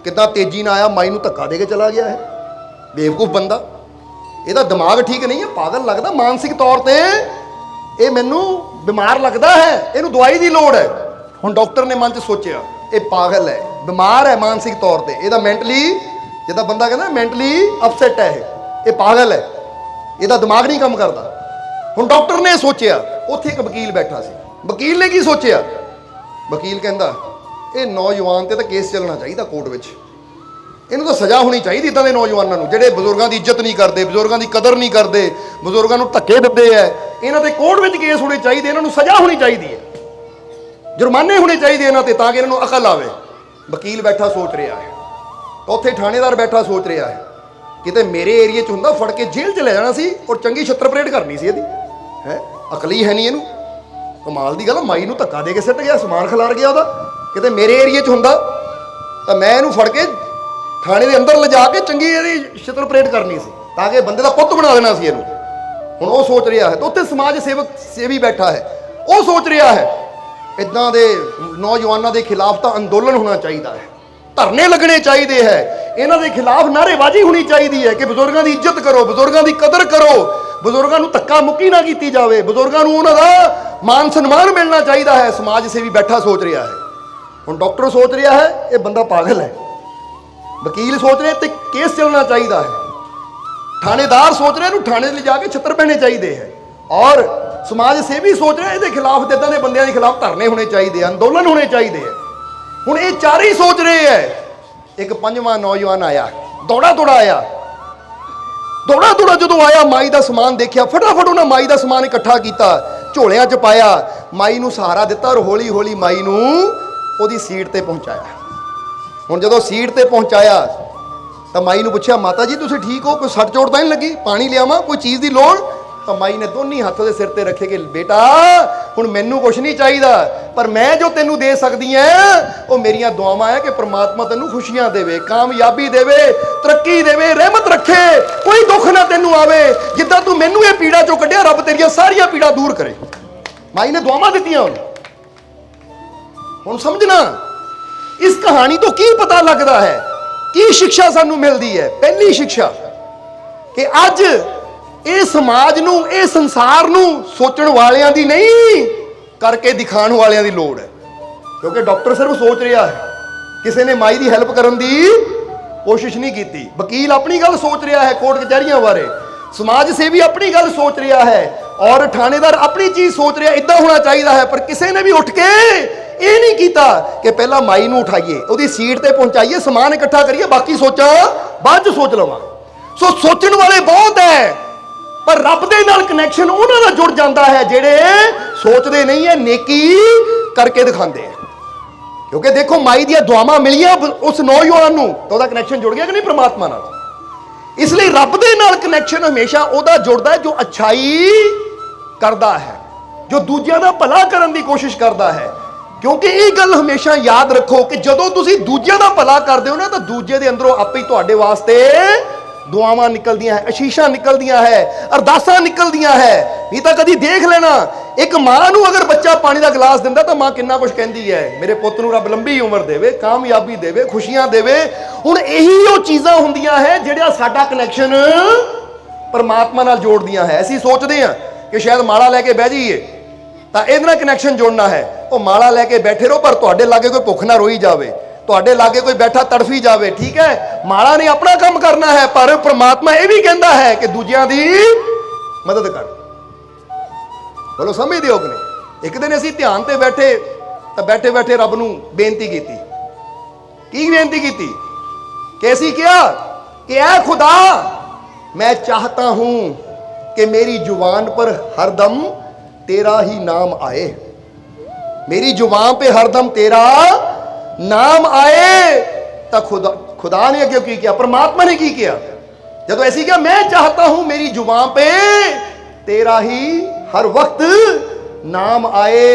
Speaker 1: ਕਿੱਦਾਂ ਤੇਜ਼ੀ ਨਾਲ ਆਇਆ, ਮਾਈ ਨੂੰ ਧੱਕਾ ਦੇ ਕੇ ਚਲਾ ਗਿਆ ਹੈ। ਬੇਵਕੂਫ ਬੰਦਾ, ਇਹਦਾ ਦਿਮਾਗ ਠੀਕ ਨਹੀਂ ਹੈ, ਪਾਗਲ ਲੱਗਦਾ ਮਾਨਸਿਕ ਤੌਰ ਤੇ, ਇਹ ਮੈਨੂੰ ਬਿਮਾਰ ਲੱਗਦਾ ਹੈ, ਇਹਨੂੰ ਦਵਾਈ ਦੀ ਲੋੜ ਹੈ। ਹੁਣ ਡਾਕਟਰ ਨੇ ਮਨ 'ਚ ਸੋਚਿਆ ਇਹ ਪਾਗਲ ਹੈ, ਬਿਮਾਰ ਹੈ ਮਾਨਸਿਕ ਤੌਰ ਤੇ, ਇਹਦਾ ਮੈਂਟਲੀ, ਜਿੱਦਾਂ ਬੰਦਾ ਕਹਿੰਦਾ ਮੈਂਟਲੀ ਅਪਸੈਟ ਹੈ, ਇਹ ਪਾਗਲ ਹੈ, ਇਹਦਾ ਦਿਮਾਗ ਨਹੀਂ ਕੰਮ ਕਰਦਾ। ਹੁਣ ਡਾਕਟਰ ਨੇ ਸੋਚਿਆ, ਉੱਥੇ ਇੱਕ ਵਕੀਲ ਬੈਠਾ ਸੀ। ਵਕੀਲ ਨੇ ਕੀ ਸੋਚਿਆ? ਵਕੀਲ ਕਹਿੰਦਾ ਇਹ ਨੌਜਵਾਨ ਤੇ ਤਾਂ ਕੇਸ ਚੱਲਣਾ ਚਾਹੀਦਾ ਕੋਰਟ ਵਿੱਚ, ਇਹਨੂੰ ਤਾਂ ਸਜ਼ਾ ਹੋਣੀ ਚਾਹੀਦੀ ਇੱਦਾਂ ਦੇ ਨੌਜਵਾਨਾਂ ਨੂੰ ਜਿਹੜੇ ਬਜ਼ੁਰਗਾਂ ਦੀ ਇੱਜ਼ਤ ਨਹੀਂ ਕਰਦੇ, ਬਜ਼ੁਰਗਾਂ ਦੀ ਕਦਰ ਨਹੀਂ ਕਰਦੇ, ਬਜ਼ੁਰਗਾਂ ਨੂੰ ਧੱਕੇ ਦਿੰਦੇ ਹੈ। ਇਹਨਾਂ ਤੇ ਕੋਰਟ ਵਿੱਚ ਕੇਸ ਹੋਣੇ ਚਾਹੀਦੇ, ਇਹਨਾਂ ਨੂੰ ਸਜ਼ਾ ਹੋਣੀ ਚਾਹੀਦੀ ਹੈ, ਜੁਰਮਾਨੇ ਹੋਣੇ ਚਾਹੀਦੇ ਇਹਨਾਂ ਤੇ, ਤਾਂ ਕਿ ਇਹਨਾਂ ਨੂੰ ਅਕਲ ਆਵੇ। ਵਕੀਲ ਬੈਠਾ ਸੋਚ ਰਿਹਾ ਹੈ, ਉੱਥੇ ਥਾਣੇਦਾਰ ਬੈਠਾ ਸੋਚ ਰਿਹਾ ਹੈ ਕਿਤੇ ਮੇਰੇ ਏਰੀਏ 'ਚ ਹੁੰਦਾ ਫੜ ਕੇ ਜੇਲ੍ਹ 'ਚ ਲੈ ਜਾਣਾ ਸੀ ਔਰ ਚੰਗੀ ਛਿੱਤਰ ਪਰੇਡ ਕਰਨੀ ਸੀ ਇਹਦੀ, ਹੈ ਅਕਲ ਹੀ ਹੈ ਨਹੀਂ ਇਹਨੂੰ। ਕਮਾਲ ਦੀ ਗੱਲ, ਮਾਈ ਨੂੰ ਧੱਕਾ ਦੇ ਕੇ ਸਿੱਟ ਗਿਆ, ਸਮਾਨ ਖਿਲਾਰ ਗਿਆ ਉਹਦਾ। ਕਿਤੇ ਮੇਰੇ ਏਰੀਏ 'ਚ ਹੁੰਦਾ ਤਾਂ ਮੈਂ ਇਹਨੂੰ ਫੜ ਕੇ ਥਾਣੇ ਦੇ ਅੰਦਰ ਲਿਜਾ ਕੇ ਚੰਗੀ ਇਹਦੀ ਛਿੱਤਰ ਪਰੇਡ ਕਰਨੀ ਸੀ, ਤਾਂ ਕਿ ਬੰਦੇ ਦਾ ਪੁੱਤ ਬਣਾ ਦੇਣਾ ਸੀ ਇਹਨੂੰ। ਹੁਣ ਉਹ ਸੋਚ ਰਿਹਾ ਹੈ, ਤਾਂ ਉੱਥੇ ਸਮਾਜ ਸੇਵੀ ਬੈਠਾ ਹੈ, ਉਹ ਸੋਚ ਰਿਹਾ ਹੈ ਇੱਦਾਂ ਦੇ ਨੌਜਵਾਨਾਂ ਦੇ ਖਿਲਾਫ ਤਾਂ ਅੰਦੋਲਨ ਹੋਣਾ ਚਾਹੀਦਾ ਹੈ, ਧਰਨੇ ਲੱਗਣੇ ਚਾਹੀਦੇ ਹੈ, ਇਹਨਾਂ ਦੇ ਖਿਲਾਫ ਨਾਅਰੇਬਾਜ਼ੀ ਹੋਣੀ ਚਾਹੀਦੀ ਹੈ ਕਿ ਬਜ਼ੁਰਗਾਂ ਦੀ ਇੱਜ਼ਤ ਕਰੋ, ਬਜ਼ੁਰਗਾਂ ਦੀ ਕਦਰ ਕਰੋ, ਬਜ਼ੁਰਗਾਂ ਨੂੰ ਧੱਕਾ ਮੁੱਕੀ ਨਾ ਕੀਤੀ ਜਾਵੇ, ਬਜ਼ੁਰਗਾਂ ਨੂੰ ਉਹਨਾਂ ਦਾ ਮਾਨ ਸਨਮਾਨ ਮਿਲਣਾ ਚਾਹੀਦਾ ਹੈ। ਸਮਾਜ ਸੇਵੀ ਬੈਠਾ ਸੋਚ ਰਿਹਾ ਹੈ। ਹੁਣ ਡਾਕਟਰ ਸੋਚ ਰਿਹਾ ਹੈ ਇਹ ਬੰਦਾ ਪਾਗਲ ਹੈ, ਵਕੀਲ ਸੋਚ ਰਿਹਾ ਤੇ ਕੇਸ ਚੱਲਣਾ ਚਾਹੀਦਾ ਹੈ, ਥਾਣੇਦਾਰ ਸੋਚ ਰਿਹਾ ਇਹਨੂੰ ਥਾਣੇ 'ਚ ਲਿਜਾ ਕੇ ਛਿੱਤਰ ਪੈਣੇ ਚਾਹੀਦੇ ਹੈ, ਔਰ ਸਮਾਜ ਸੇਵੀ ਸੋਚ ਰਿਹਾ ਇਹਦੇ ਖਿਲਾਫ, ਇੱਦਾਂ ਦੇ ਬੰਦਿਆਂ ਦੇ ਖਿਲਾਫ ਧਰਨੇ ਹੋਣੇ ਚਾਹੀਦੇ ਆ, ਅੰਦੋਲਨ ਹੋਣੇ ਚਾਹੀਦੇ ਹੈ। ਹੁਣ ਇਹ ਚਾਰੇ ਹੀ ਸੋਚ ਰਹੇ ਹੈ। ਇੱਕ ਪੰਜਵਾਂ ਨੌਜਵਾਨ ਆਇਆ, ਦੌੜਾ ਆਇਆ, ਦੌੜਾ ਜਦੋਂ ਆਇਆ, ਮਾਈ ਦਾ ਸਮਾਨ ਦੇਖਿਆ, ਫਟਾਫਟ ਉਹਨਾਂ ਮਾਈ ਦਾ ਸਮਾਨ ਇਕੱਠਾ ਕੀਤਾ, ਝੋਲਿਆਂ 'ਚ ਪਾਇਆ, ਮਾਈ ਨੂੰ ਸਹਾਰਾ ਦਿੱਤਾ ਔਰ ਹੌਲੀ ਹੌਲੀ ਮਾਈ ਨੂੰ ਉਹਦੀ ਸੀਟ ਤੇ ਪਹੁੰਚਾਇਆ। ਹੁਣ ਜਦੋਂ ਸੀਟ ਤੇ ਪਹੁੰਚਾਇਆ ਤਾਂ ਮਾਈ ਨੂੰ ਪੁੱਛਿਆ, ਮਾਤਾ ਜੀ ਤੁਸੀਂ ਠੀਕ ਹੋ, ਕੋਈ ਸੱਟ ਚੋਟ ਤਾਂ ਨਹੀਂ ਲੱਗੀ, ਪਾਣੀ ਲਿਆਵਾਂ, ਕੋਈ ਚੀਜ਼ ਦੀ ਲੋੜ? ਤਾਂ ਮਾਈ ਨੇ ਦੋਨੀ ਹੱਥ ਦੇ ਸਿਰ ਤੇ ਰੱਖੇ ਕਿ ਬੇਟਾ ਹੁਣ ਮੈਨੂੰ ਕੁਛ ਨਹੀਂ ਚਾਹੀਦਾ, ਪਰ ਮੈਂ ਜੋ ਤੈਨੂੰ ਦੇ ਸਕਦੀ ਐ ਉਹ ਮੇਰੀਆਂ ਦੁਆਵਾਂ ਹੈ ਕਿ ਪ੍ਰਮਾਤਮਾ ਤੈਨੂੰ ਖੁਸ਼ੀਆਂ ਦੇਵੇ, ਕਾਮਯਾਬੀ ਦੇਵੇ, ਤਰੱਕੀ ਦੇਵੇ, ਰਹਿਮਤ ਰੱਖੇ, ਕੋਈ ਦੁੱਖ ਨਾ ਤੈਨੂੰ ਆਵੇ। ਜਿੱਦਾਂ ਤੂੰ ਮੈਨੂੰ ਇਹ ਪੀੜਾ ਚੋਂ ਕੱਢਿਆ, ਰੱਬ ਤੇਰੀਆਂ ਸਾਰੀਆਂ ਪੀੜਾ ਦੂਰ ਕਰੇ। ਮਾਈ ਨੇ ਦੁਆਵਾਂ ਦਿੱਤੀਆਂ ਉਹਨੂੰ। ਹੁਣ ਸਮਝਣਾ ਇਸ ਕਹਾਣੀ ਤੋਂ ਕੀ ਪਤਾ ਲੱਗਦਾ ਹੈ, ਕੀ ਸਿੱਖਿਆ ਸਾਨੂੰ ਮਿਲਦੀ ਹੈ? ਪਹਿਲੀ ਸਿੱਖਿਆ ਕਿ ਅੱਜ ਇਹ ਸਮਾਜ ਨੂੰ, ਇਹ ਸੰਸਾਰ ਨੂੰ ਸੋਚਣ ਵਾਲਿਆਂ ਦੀ ਨਹੀਂ, ਕਰਕੇ ਦਿਖਾਉਣ ਵਾਲਿਆਂ ਦੀ ਲੋੜ ਹੈ। ਕਿਉਂਕਿ ਡਾਕਟਰ ਸਿਰਫ ਸੋਚ ਰਿਹਾ ਹੈ, ਕਿਸੇ ਨੇ ਮਾਈ ਦੀ ਹੈਲਪ ਕਰਨ ਦੀ ਕੋਸ਼ਿਸ਼ ਨਹੀਂ ਕੀਤੀ। ਵਕੀਲ ਆਪਣੀ ਗੱਲ ਸੋਚ ਰਿਹਾ ਹੈ ਕੋਰਟ ਕਚਹਿਰੀਆਂ ਬਾਰੇ, ਸਮਾਜ ਸੇਵੀ ਆਪਣੀ ਗੱਲ ਸੋਚ ਰਿਹਾ ਹੈ, ਔਰ ਥਾਣੇਦਾਰ ਆਪਣੀ ਚੀਜ਼ ਸੋਚ ਰਿਹਾ ਇਦਾਂ ਹੋਣਾ ਚਾਹੀਦਾ ਹੈ। ਪਰ ਕਿਸੇ ਨੇ ਵੀ ਉੱਠ ਕੇ ਇਹ ਨਹੀਂ ਕੀਤਾ ਕਿ ਪਹਿਲਾਂ ਮਾਈ ਨੂੰ ਉਠਾਈਏ, ਉਹਦੀ ਸੀਟ ਤੇ ਪਹੁੰਚਾਈਏ, ਸਮਾਨ ਇਕੱਠਾ ਕਰੀਏ, ਬਾਕੀ ਸੋਚਾਂ ਬਾਅਦ ਚ ਸੋਚ ਲਵਾਂ। ਸੋ ਸੋਚਣ ਵਾਲੇ ਬਹੁਤ ਹੈ, ਪਰ ਰੱਬ ਦੇ ਨਾਲ ਕਨੈਕਸ਼ਨ ਉਹਨਾਂ ਨਾਲ ਜੁੜ ਜਾਂਦਾ ਹੈ ਜਿਹੜੇ ਸੋਚਦੇ ਨਹੀਂ ਹੈ, ਨੇਕੀ ਕਰਕੇ ਦਿਖਾਉਂਦੇ ਆ। ਕਿਉਂਕਿ ਦੇਖੋ ਮਾਈ ਦੀਆਂ ਦੁਆਵਾਂ ਮਿਲੀਆਂ ਉਸ ਨੌਜਵਾਨ ਨੂੰ, ਤਾਂ ਉਹਦਾ ਕਨੈਕਸ਼ਨ ਜੁੜ ਗਿਆ ਕਿ ਨਹੀਂ ਪ੍ਰਮਾਤਮਾ ਨਾਲ। ਇਸ ਲਈ ਰੱਬ ਦੇ ਨਾਲ ਕਨੈਕਸ਼ਨ ਹਮੇਸ਼ਾ ਉਹਦਾ ਜੁੜਦਾ ਹੈ ਜੋ ਅੱਛਾਈ ਕਰਦਾ ਹੈ, ਜੋ ਦੂਜਿਆਂ ਦਾ ਭਲਾ ਕਰਨ ਦੀ ਕੋਸ਼ਿਸ਼ ਕਰਦਾ ਹੈ। ਕਿਉਂਕਿ ਇਹ ਗੱਲ ਹਮੇਸ਼ਾ ਯਾਦ ਰੱਖੋ ਕਿ ਜਦੋਂ ਤੁਸੀਂ ਦੂਜਿਆਂ ਦਾ ਭਲਾ ਕਰਦੇ ਹੋ ਨਾ, ਤਾਂ ਦੂਜੇ ਦੇ ਅੰਦਰੋਂ ਆਪੇ ਹੀ ਤੁਹਾਡੇ ਵਾਸਤੇ ਦੁਆਵਾਂ ਨਿਕਲਦੀਆਂ ਹੈ, ਅਸ਼ੀਸ਼ਾਂ ਨਿਕਲਦੀਆਂ ਹੈ, ਅਰਦਾਸਾਂ ਨਿਕਲਦੀਆਂ ਹੈ। ਨਹੀਂ ਤਾਂ ਕਦੀ ਦੇਖ ਲੈਣਾ, ਇੱਕ ਮਾਂ ਨੂੰ ਅਗਰ ਬੱਚਾ ਪਾਣੀ ਦਾ ਗਲਾਸ ਦਿੰਦਾ ਤਾਂ ਮਾਂ ਕਿੰਨਾ ਕੁਝ ਕਹਿੰਦੀ ਹੈ, ਮੇਰੇ ਪੁੱਤ ਨੂੰ ਰੱਬ ਲੰਬੀ ਉਮਰ ਦੇਵੇ, ਕਾਮਯਾਬੀ ਦੇਵੇ, ਖੁਸ਼ੀਆਂ ਦੇਵੇ। ਹੁਣ ਇਹੀ ਉਹ ਚੀਜ਼ਾਂ ਹੁੰਦੀਆਂ ਹੈ ਜਿਹੜੀਆਂ ਸਾਡਾ ਕਨੈਕਸ਼ਨ ਪਰਮਾਤਮਾ ਨਾਲ ਜੋੜਦੀਆਂ ਹੈ। ਅਸੀਂ ਸੋਚਦੇ ਹਾਂ ਕਿ ਸ਼ਾਇਦ ਮਾਲਾ ਲੈ ਕੇ ਬਹਿ ਜਾਈਏ ਤਾਂ ਇਹਦੇ ਨਾਲ ਕਨੈਕਸ਼ਨ ਜੋੜਨਾ ਹੈ। ਉਹ ਮਾਲਾ ਲੈ ਕੇ ਬੈਠੇ ਰਹੋ, ਪਰ ਤੁਹਾਡੇ ਲਾਗੇ ਕੋਈ ਭੁੱਖ ਨਾ ਰੋਈ ਜਾਵੇ, ਤੁਹਾਡੇ ਲਾਗੇ ਕੋਈ ਬੈਠਾ ਤੜਫੀ ਜਾਵੇ। ਠੀਕ ਹੈ, ਮਾਲਾ ਨੇ ਆਪਣਾ ਕੰਮ ਕਰਨਾ ਹੈ, ਪਰ ਪ੍ਰਮਾਤਮਾ ਇਹ ਵੀ ਕਹਿੰਦਾ ਹੈ ਕਿ ਦੂਜਿਆਂ ਦੀ ਮਦਦ ਕਰ। ਬੋਲੋ ਸਮਝਦੇ ਹੋ ਕਿ ਨਹੀਂ? ਇੱਕ ਦਿਨ ਅਸੀਂ ਧਿਆਨ ਤੇ ਬੈਠੇ ਤਾਂ ਬੈਠੇ ਬੈਠੇ ਰੱਬ ਨੂੰ ਬੇਨਤੀ ਕੀਤੀ। ਕੀ ਬੇਨਤੀ ਕੀਤੀ? ਕਿ ਅਸੀਂ ਕਿਹਾ कि ऐ खुदा मैं चाहता हूं कि मेरी जुबान पर हरदम तेरा ही नाम आए, मेरी जुबान पे हरदम तेरा नाम आए। तो खुदा ने अगे की किया, परमात्मा ने की किया? जब ऐसी किया, मैं चाहता हूं मेरी जुबान पे तेरा ही हर वक्त नाम आए,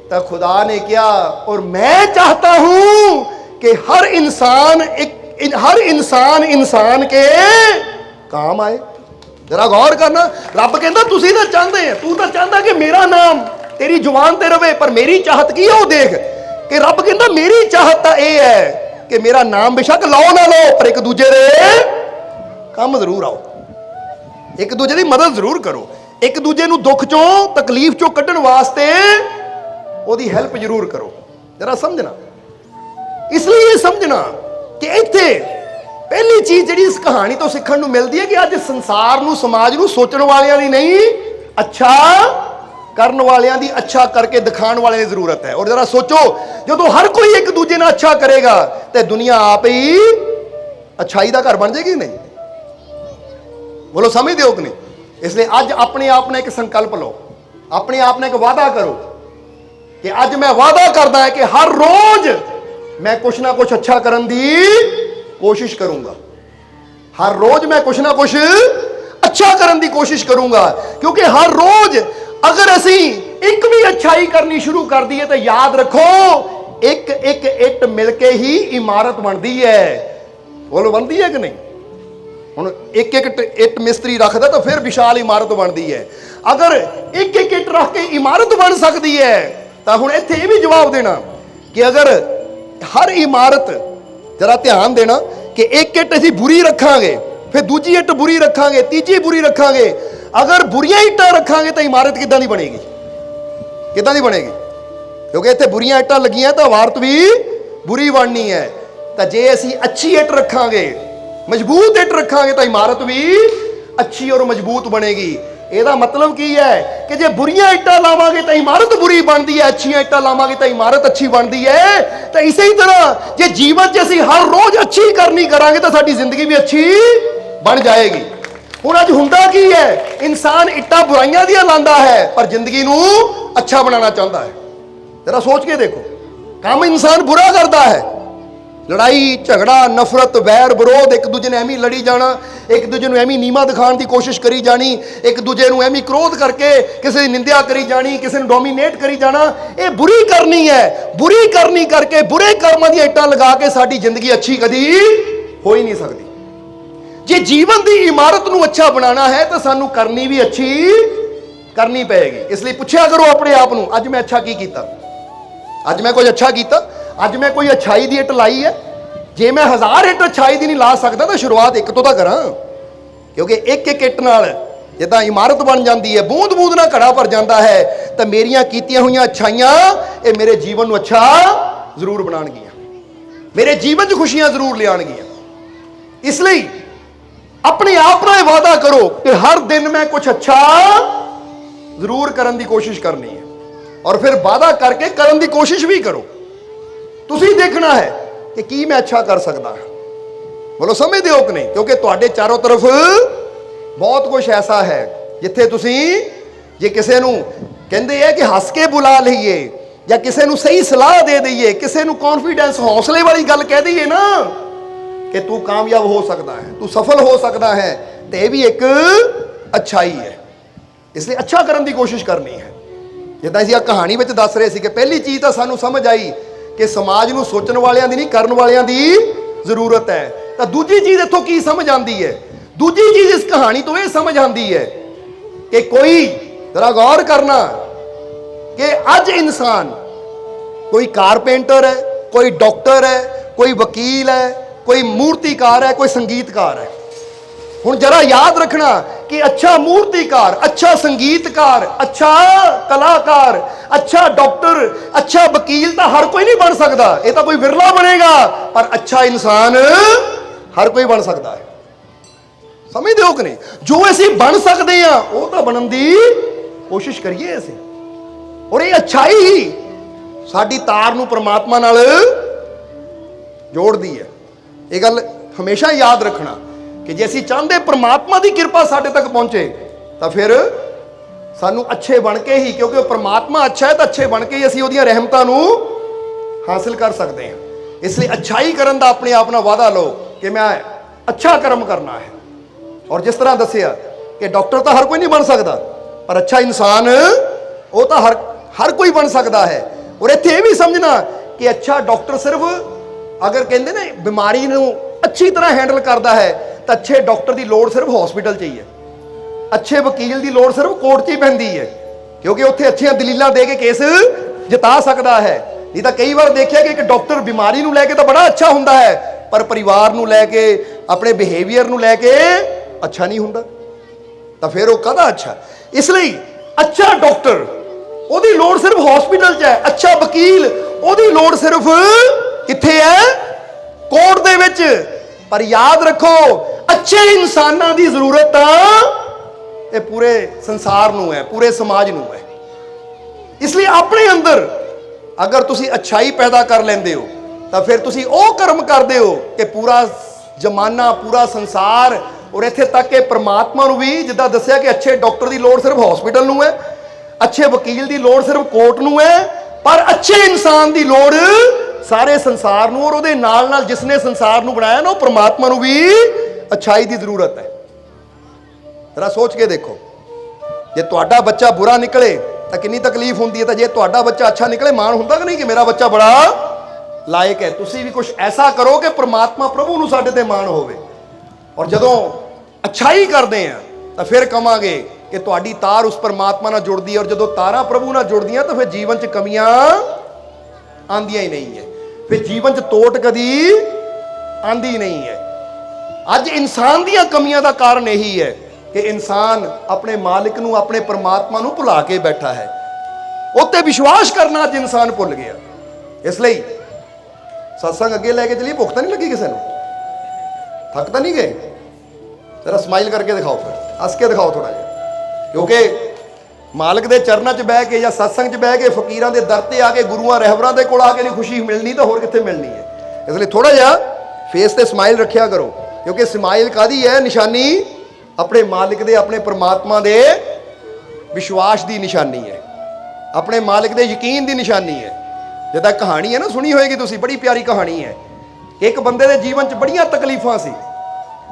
Speaker 1: तो खुदा ने क्या, और मैं चाहता हूं कि हर इंसान इंसान के काम आए। जरा गौर करना, रब कहता तुसी तो चाहते हैं, तू तो चाहता कि मेरा नाम तेरी जुबान ते रवे, पर मेरी चाहत की है वो देख कि रब कहता मेरी चाहत यह है कि मेरा नाम बेशक लो ना लो, पर एक दूजे दे काम जरूर आओ, एक दूजे की मदद जरूर करो, एक दूजे नूं दुख चों तकलीफ चों कड्ढण वास्ते ओदी हेल्प जरूर करो। जरा समझना, इसलिए समझना कि इत्थे पहली चीज जी इस कहानी तो सीखण नूं मिलती है कि अज संसार नूं समाज नूं सोचण वालियां दी नहीं, अच्छा करन वालियां दी, अच्छा करके दिखाण वालियां दी जरूरत है। और जरा सोचो जो हर कोई एक दूजे नाल अच्छा करेगा तो दुनिया आप ही अच्छाई का घर बन जाएगी। नहीं बोलो, समझ दो कि नहीं? इसलिए अज अपने आप ने एक संकल्प लो, अपने आप ने एक वादा करो कि अज मैं वादा करदा है कि हर रोज मैं कुछ ना कुछ अच्छा करने की कोशिश करूंगा, हर रोज मैं कुछ ना कुछ अच्छा करने की कोशिश करूंगा, क्योंकि हर रोज अगर असी एक भी अच्छाई करनी शुरू कर दी है तो याद रखो एक एक इट मिलके ही इमारत बनती है। बोलो, बनती है कि नहीं? हुण एक एक इट मिस्त्री रखता तो फिर विशाल इमारत बनती है। अगर एक एक इट रख के इमारत बन सकती है तो हुण इत्थे यह भी जवाब देना कि अगर हर इमारत, जरा ध्यान देना कि एक इट असीं बुरी रखांगे, फिर दूजी इट बुरी रखांगे, तीजी बुरी रखांगे, अगर बुरियां इट्टां रखांगे तो इमारत किदां दी बनेगी? किदां दी बनेगी? क्योंकि इत्थे बुरियां इट्टां लगियां तो इमारत भी बुरी बननी है। तो जे असीं अच्छी इट रखांगे, मजबूत इट रखांगे तो इमारत भी अच्छी और मजबूत बनेगी। ਇਹਦਾ मतलब की है कि जे बुरियां इट्टां लावांगे तो इमारत बुरी बनती है, अच्छियां इट्टां लावांगे तो इमारत अच्छी बनती है। तो इसी तरह जे जीवन च असीं हर रोज अच्छी करनी करांगे तो साडी जिंदगी भी अच्छी बन जाएगी। हुण अज हुंदा की है, इंसान इट्टां बुराइयां दियां लांदा है पर जिंदगी नूं अच्छा बनाना चाहता है। जरा सोच के देखो, काम इंसान बुरा करता है, लड़ाई झगड़ा नफरत वैर विरोध, एक दूजे ने एवं लड़ी जाना, एक दूजे को एवं नीमा दिखाने की कोशिश करी जानी, एक दूजे को एवं क्रोध करके किसी की निंदा करी जानी, किसी को डोमीनेट करी जाना, ये बुरी करनी है। बुरी करनी करके बुरे कर्मां दी इट्टां लगा के साडी जिंदगी अच्छी कदी हो ही नहीं सकती। जे जीवन की इमारत नूं अच्छा बनाना है तो सानू करनी भी अच्छी करनी पेगी। इसलिए पूछा करो अपने आप नूं, अज मैं अच्छा की कीता? अज मैं कुछ अच्छा किया? अज मैं कोई अच्छाई की इट लाई है? जे मैं 1000 इट अच्छाई की नहीं ला सकता तो शुरुआत एक तो करा, क्योंकि एक एक इट नाल जिद्दां इमारत बन जाती है, बूंद बूंद नाल घड़ा भर जाता है, तो मेरियां कीतियां हुईयां अच्छाइयां ये मेरे जीवन को अच्छा जरूर बनाणगियां, मेरे जीवन च खुशियां जरूर लियाणगियां। इसलिए अपने आप नाल वादा करो कि हर दिन मैं कुछ अच्छा जरूर करने की कोशिश करनी है, और फिर वादा करके करने की कोशिश भी करो। तुसी देखना है कि की मैं अच्छा कर सकता हाँ। बोलो, समझते हो कि नहीं? क्योंकि तुहाडे चारों तरफ बहुत कुछ ऐसा है जिथे तुसी जे किसी नूं कहंदे है कि हस के बुला लईए या किसी नूं सही सलाह दे दईए, किसी नूं कॉन्फिडेंस हौसले वाली गल कह दईए ना कि तू कामयाब हो सकता है, तू सफल हो सकता है, तो यह भी एक अच्छाई है। इसलिए अच्छा करने की कोशिश करनी है। जिद्दां असीं कहानी में दस रहे थे कि पहली चीज़ तो सानू समझ आई कि समाज नूं सोचण वालियां दी नहीं, करन वालियां दी जरूरत है। तो दूजी चीज़ इत्थों की समझ आती है? दूजी चीज़ इस कहानी तो यह समझ आती है कि कोई, जरा गौर करना कि अज इंसान कोई कारपेंटर है, कोई डॉक्टर है, कोई वकील है, कोई मूर्तिकार है, कोई संगीतकार है। हुण जरा याद रखना कि अच्छा मूर्तिकार, अच्छा संगीतकार, अच्छा कलाकार, अच्छा डॉक्टर, अच्छा वकील तो हर कोई नहीं बन सकता, ये तो कोई विरला बनेगा, पर अच्छा इंसान हर कोई बन सकता है। समझते हो कि नहीं? जो असी बन सकते हैं वो तो बनने की कोशिश करिए असी, और ये अच्छाई ही साडी तार नूं परमात्मा नाल जोड़दी है। ये गल हमेशा याद रखना कि जे असीं चाहते परमात्मा की कृपा साडे तक पहुंचे तो फिर सानू अच्छे बन के ही, क्योंकि परमात्मा अच्छा है तो अच्छे बन के ही असीं उहदियां रहमतां नूं हासिल कर सकते हैं। इसलिए अच्छाई करन दा अपने आप नाल वादा लो कि मैं अच्छा कर्म करना है। और जिस तरह दसिया कि डॉक्टर तो हर कोई नहीं बन सकता, पर अच्छा इंसान वो तो हर कोई बन सकता है। और इत्थे ये भी समझना कि अच्छा डॉक्टर सिर्फ अगर कहते ना बीमारी नूं अच्छी तरह हैंडल करता है तो अच्छे डॉक्टर की लोड़ सिर्फ हॉस्पिटल च ही है, अच्छे वकील की लोड़ सिर्फ कोर्ट च ही पैंदी है, क्योंकि उत्थे अच्छिया दलीलां दे के केस जिता सकता है। नहीं तो कई बार देखिया कि एक डॉक्टर बीमारी नूं लैके तो बड़ा अच्छा हुंदा है, पर परिवार नूं लैके अपने बिहेवियर नूं लैके अच्छा नहीं हुंदा, तो फिर वो कहदा अच्छा। इसलिए अच्छा डॉक्टर ओदी लोड़ सिर्फ हॉस्पिटल च है, अच्छा वकील ओदी लोड़ सिर्फ कित्थे है, कोर्ट दे विच। पर याद रखो अच्छे इंसानां दी जरूरत ये पूरे संसार नूं है, पूरे समाज नूं है। इसलिए अपने अंदर अगर तुसी अच्छाई पैदा कर लेंदे हो तो फिर तुसी वो कर्म करदे हो कि पूरा जमाना पूरा संसार और इत्थे तक कि परमात्मा नूं भी जिद्दां दस्सिया कि अच्छे डॉक्टर की लोड़ सिर्फ हॉस्पिटल नूं है, अच्छे वकील की लोड़ सिर्फ कोर्ट नूं है, पर अच्छे इंसान की लोड़ सारे संसार नूं। और उहदे नाल नाल जिसने संसार नूं बनाया ना, वो परमात्मा नूं भी अच्छाई की जरूरत है। जरा सोच के देखो, जे तुहाडा बच्चा बुरा निकले तो कितनी तकलीफ होंदी है, तो जे तुहाडा बच्चा अच्छा निकले मान हुंदा कि नहीं कि मेरा बच्चा बड़ा लायक है। तुसी भी कुछ ऐसा करो कि परमात्मा प्रभु नूं साडे ते मान होवे। और जदों अच्छाई करते हैं तो फिर कहांगे कि तुहाडी तार उस परमात्मा नाल जुड़दी है, और जदों तारा प्रभु नाल जुड़दियां तो फिर जीवन च कमियां आंदियां ही नहीं है, फिर जीवन च तोट कदी आंदी नहीं है। अज इंसान दीयां कमियां दा कारण यही है कि इंसान अपने मालिक नूं, अपने परमात्मा नूं भुला के बैठा है, उत्ते विश्वास करना अज इंसान भुल गया। इसलिए सत्संग अगे लैके चलिए, भुख तो नहीं लगी किसी को, थक तो नहीं गए? जरा स्माइल करके दिखाओ, फिर हस के दिखाओ थोड़ा जिहा, क्योंकि मालिक के चरणों च बह के या सत्संग च बह के फकीरां दे दर ते आके गुरुआं रहबरां दे कोल आके नहीं खुशी मिलनी तो होर कित्थे मिलनी है। इसलिए थोड़ा जिहा फेस ते स्माइल रखिया करो, क्योंकि स्माइल कादी है? निशानी अपने मालिक दे, अपने परमात्मा दे विश्वास की निशानी है, अपने मालिक दे यकीन की निशानी है। जिद्दां कहानी है ना, सुनी होएगी तुसीं, बड़ी प्यारी कहानी है कि एक बंदे दे जीवन च बड़ियां तकलीफां सी,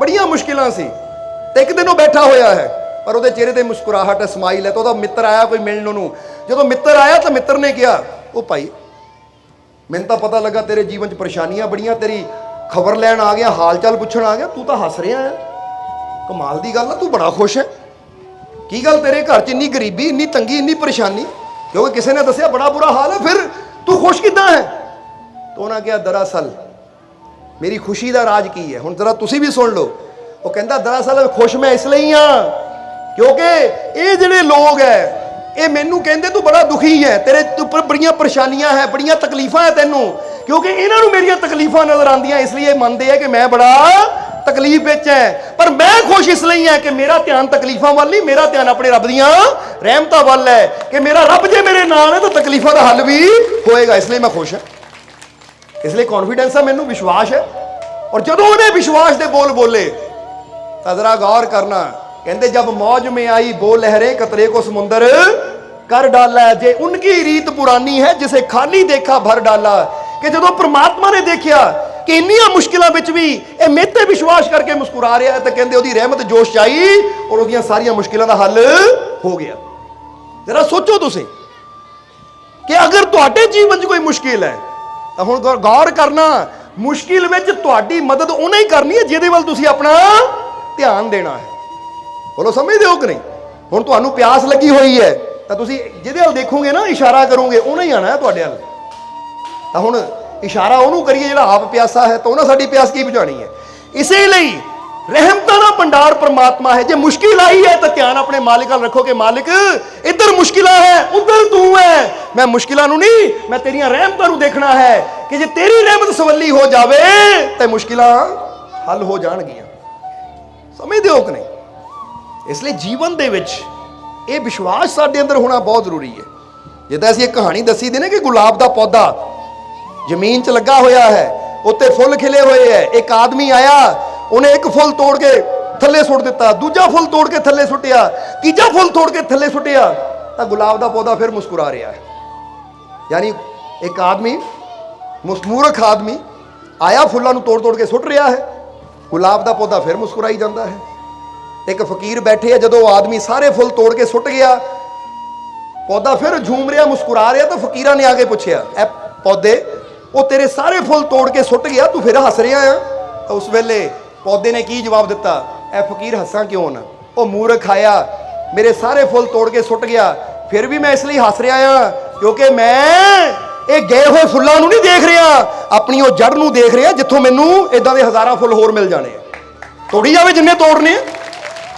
Speaker 1: बड़ियां मुश्किलां सी, ते एक दिन वो बैठा होया है पर ਉਹਦੇ चेहरे ते मुस्कुराहट है, स्माइल है। तो ਉਹਦਾ मित्र आया कोई मिलण ਨੂੰ, ਜਦੋਂ मित्र आया तो मित्र ने कहा, ਉਹ ਭਾਈ ਮੈਨੂੰ ਤਾਂ पता लगा तेरे जीवन च परेशानियां बड़ियां, तेरी खबर लैन आ गया, हाल चाल पुछण आ गया, तू तो हस रहा है, कमाल की गल है, तू बड़ा खुश है, की गल तेरे घर च इन्नी गरीबी, इन्नी तंगी, इन्नी परेशानी, क्योंकि किसी ने दसिया बड़ा बुरा हाल है, फिर तू खुश किदां है? तो उन्हें कहा दरअसल मेरी खुशी का राज की है। हुण जरा तुसीं भी सुन लो। वो कहता दरअसल खुश मैं इसलिए हाँ क्योंकि ये जिहड़े लोग है ये मैनू कहते तू बड़ा दुखी है, तेरे उपर बड़ियां परेशानियां है, बड़ियां तकलीफां है तैनू, क्योंकि इन्हों मेरिया तकलीफां नजर आंदियां, इसलिए मनते हैं कि मैं बड़ा तकलीफ विच है। पर मैं खुश इसलिए है कि मेरा ध्यान तकलीफां वाल नहीं, मेरा ध्यान अपने रब दियां रहमतां वाल है, कि मेरा रब जे मेरे नाल है तो तकलीफां का हल भी होएगा, इसलिए मैं खुश है, इसलिए कॉन्फिडेंस है, मैनू विश्वास है। और जदों उन्हें विश्वास के बोल बोले तो जरा गौर करना, कहते जब मौज में आई वो लहरें कतरे को समुंदर कर डाला, जे उनकी रीत पुरानी है जिसे खाली देखा भर डाला। कि जदों परमात्मा ने देखा कि इन्नियां मुश्किलों विच भी ये मेरे विश्वास करके मुस्कुरा रहा है, तो कहते उसकी रहमत जोश आई और उसदियां सारियां मुश्किलों का हल हो गया। जरा सोचो तुसीं कि अगर तुहाडे जीवन च कोई मुश्किल है तो हुण गौर करना, मुश्किल में तुहाडी मदद उन्हें ही करनी है जिहदे वल तुसीं अपना ध्यान देना है। बोलो समझदे हो कि नहीं? हुण तुहानू प्यास लगी हुई है तो तुसीं जिहदे वल देखोगे ना, इशारा करोगे, उन्हें ही आना है तुहाडे वल। तो हुण इशारा उहनूं करिए जिहड़ा आप प्यासा है, तो उन्हें साडी प्यास की बुझानी है। इसे लिए रहमतां दा भंडार परमात्मा है। जे मुश्किल आई है तो ध्यान अपने मालिक नाल रखो कि मालिक इधर मुश्किलां है, उधर तू है, मैं मुश्किलां नूं नहीं, मैं तेरियां रहमतां नूं देखना है कि जे तेरी रहमत सवली हो जावे तो मुश्किलां हल हो जाणगियां। समझदे हो कि नहीं? इसलिए जीवन दे विच ये विश्वास साडे अंदर होना बहुत जरूरी है। जिद्दां असीं एक कहानी दसी दी ना कि गुलाब का पौधा जमीन च लगा होया है, उत्ते फुल खिले हुए है, एक आदमी आया, उन्हें एक फुल तोड़ के थले सुट दिता, दूजा फुल तोड़ के थले सुटिया, तीजा फुल तोड़ के थले सुटिया, तो गुलाब का पौधा फिर मुस्कुरा रहा है। यानी एक आदमी, मूर्ख आदमी आया, फुलों तोड़ तोड़ के सुट रहा है, गुलाब का पौधा फिर मुस्कुराई जाता है। एक फकीर बैठे है, जो आदमी सारे फुल तोड़ के सुट गया, ਪੌਦਾ ਫਿਰ ਝੂਮ ਰਿਹਾ, ਮੁਸਕਰਾ ਰਿਹਾ। ਤਾਂ ਫਕੀਰਾਂ ਨੇ ਆ ਕੇ ਪੁੱਛਿਆ, ਇਹ ਪੌਦੇ ਉਹ ਤੇਰੇ ਸਾਰੇ ਫੁੱਲ ਤੋੜ ਕੇ ਸੁੱਟ ਗਿਆ, ਤੂੰ ਫਿਰ ਹੱਸ ਰਿਹਾ ਆ? ਤਾਂ ਉਸ ਵੇਲੇ ਪੌਦੇ ਨੇ ਕੀ ਜਵਾਬ ਦਿੱਤਾ, ਇਹ ਫਕੀਰ ਹੱਸਾਂ ਕਿਉਂ ਨਾ, ਉਹ ਮੂਰਖ ਆਇਆ, ਮੇਰੇ ਸਾਰੇ ਫੁੱਲ ਤੋੜ ਕੇ ਸੁੱਟ ਗਿਆ, ਫਿਰ ਵੀ ਮੈਂ ਇਸ ਲਈ ਹੱਸ ਰਿਹਾ ਆ ਕਿਉਂਕਿ ਮੈਂ ਇਹ ਗਏ ਹੋਏ ਫੁੱਲਾਂ ਨੂੰ ਨਹੀਂ ਦੇਖ ਰਿਹਾ, ਆਪਣੀ ਉਹ ਜੜ ਨੂੰ ਦੇਖ ਰਿਹਾ ਜਿੱਥੋਂ ਮੈਨੂੰ ਇਦਾਂ ਦੇ ਹਜ਼ਾਰਾਂ ਫੁੱਲ ਹੋਰ ਮਿਲ ਜਾਣੇ ਆ। ਤੋੜੀ ਜਾਵੇ ਜਿੰਨੇ ਤੋੜਨੇ,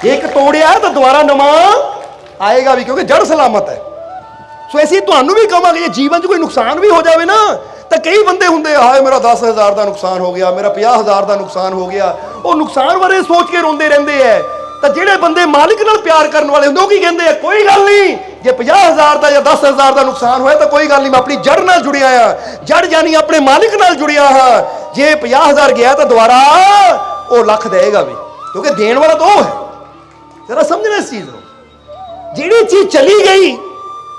Speaker 1: ਇੱਕ ਤੋੜਿਆ ਤਾਂ ਦੁਬਾਰਾ ਨਵਾਂ ਆਏਗਾ ਵੀ, ਕਿਉਂਕਿ ਜੜ ਸਲਾਮਤ ਹੈ। ਸੋ ਅਸੀਂ ਤੁਹਾਨੂੰ ਵੀ ਕਹਾਂਗੇ ਜੇ ਜੀਵਨ 'ਚ ਕੋਈ ਨੁਕਸਾਨ ਵੀ ਹੋ ਜਾਵੇ ਨਾ, ਤਾਂ ਕਈ ਬੰਦੇ ਹੁੰਦੇ ਹਾਏ ਮੇਰਾ 10,000 ਦਾ ਨੁਕਸਾਨ ਹੋ ਗਿਆ, ਮੇਰਾ 50,000 ਦਾ ਨੁਕਸਾਨ ਹੋ ਗਿਆ, ਉਹ ਨੁਕਸਾਨ ਬਾਰੇ ਸੋਚ ਕੇ ਰੋਂਦੇ ਰਹਿੰਦੇ ਐ। ਤਾਂ ਜਿਹੜੇ ਬੰਦੇ ਮਾਲਿਕ ਨਾਲ ਪਿਆਰ ਕਰਨ ਵਾਲੇ ਹੁੰਦੇ ਉਹ ਕੀ ਕਹਿੰਦੇ ਆ, ਕੋਈ ਗੱਲ ਨਹੀਂ, ਜੇ 50,000 ਦਾ ਜਾਂ 10,000 ਦਾ ਨੁਕਸਾਨ ਹੋਇਆ ਤਾਂ ਕੋਈ ਗੱਲ ਨਹੀਂ, ਮੈਂ ਆਪਣੀ ਜੜ ਨਾਲ ਜੁੜਿਆ ਆ, ਜੜ ਯਾਨੀ ਆਪਣੇ ਮਾਲਿਕ ਨਾਲ ਜੁੜਿਆ ਹਾਂ। ਜੇ 50,000 ਗਿਆ ਤਾਂ ਦੁਬਾਰਾ ਉਹ ਲੱਖ ਦੇਗਾ ਵੀ, ਕਿਉਂਕਿ ਦੇਣ ਵਾਲਾ ਤਾਂ ਉਹ ਹੈ। ਜਰਾ ਸਮਝਣਾ ਇਸ ਚੀਜ਼ ਨੂੰ, ਜਿਹੜੀ ਚੀਜ਼ ਚਲੀ ਗਈ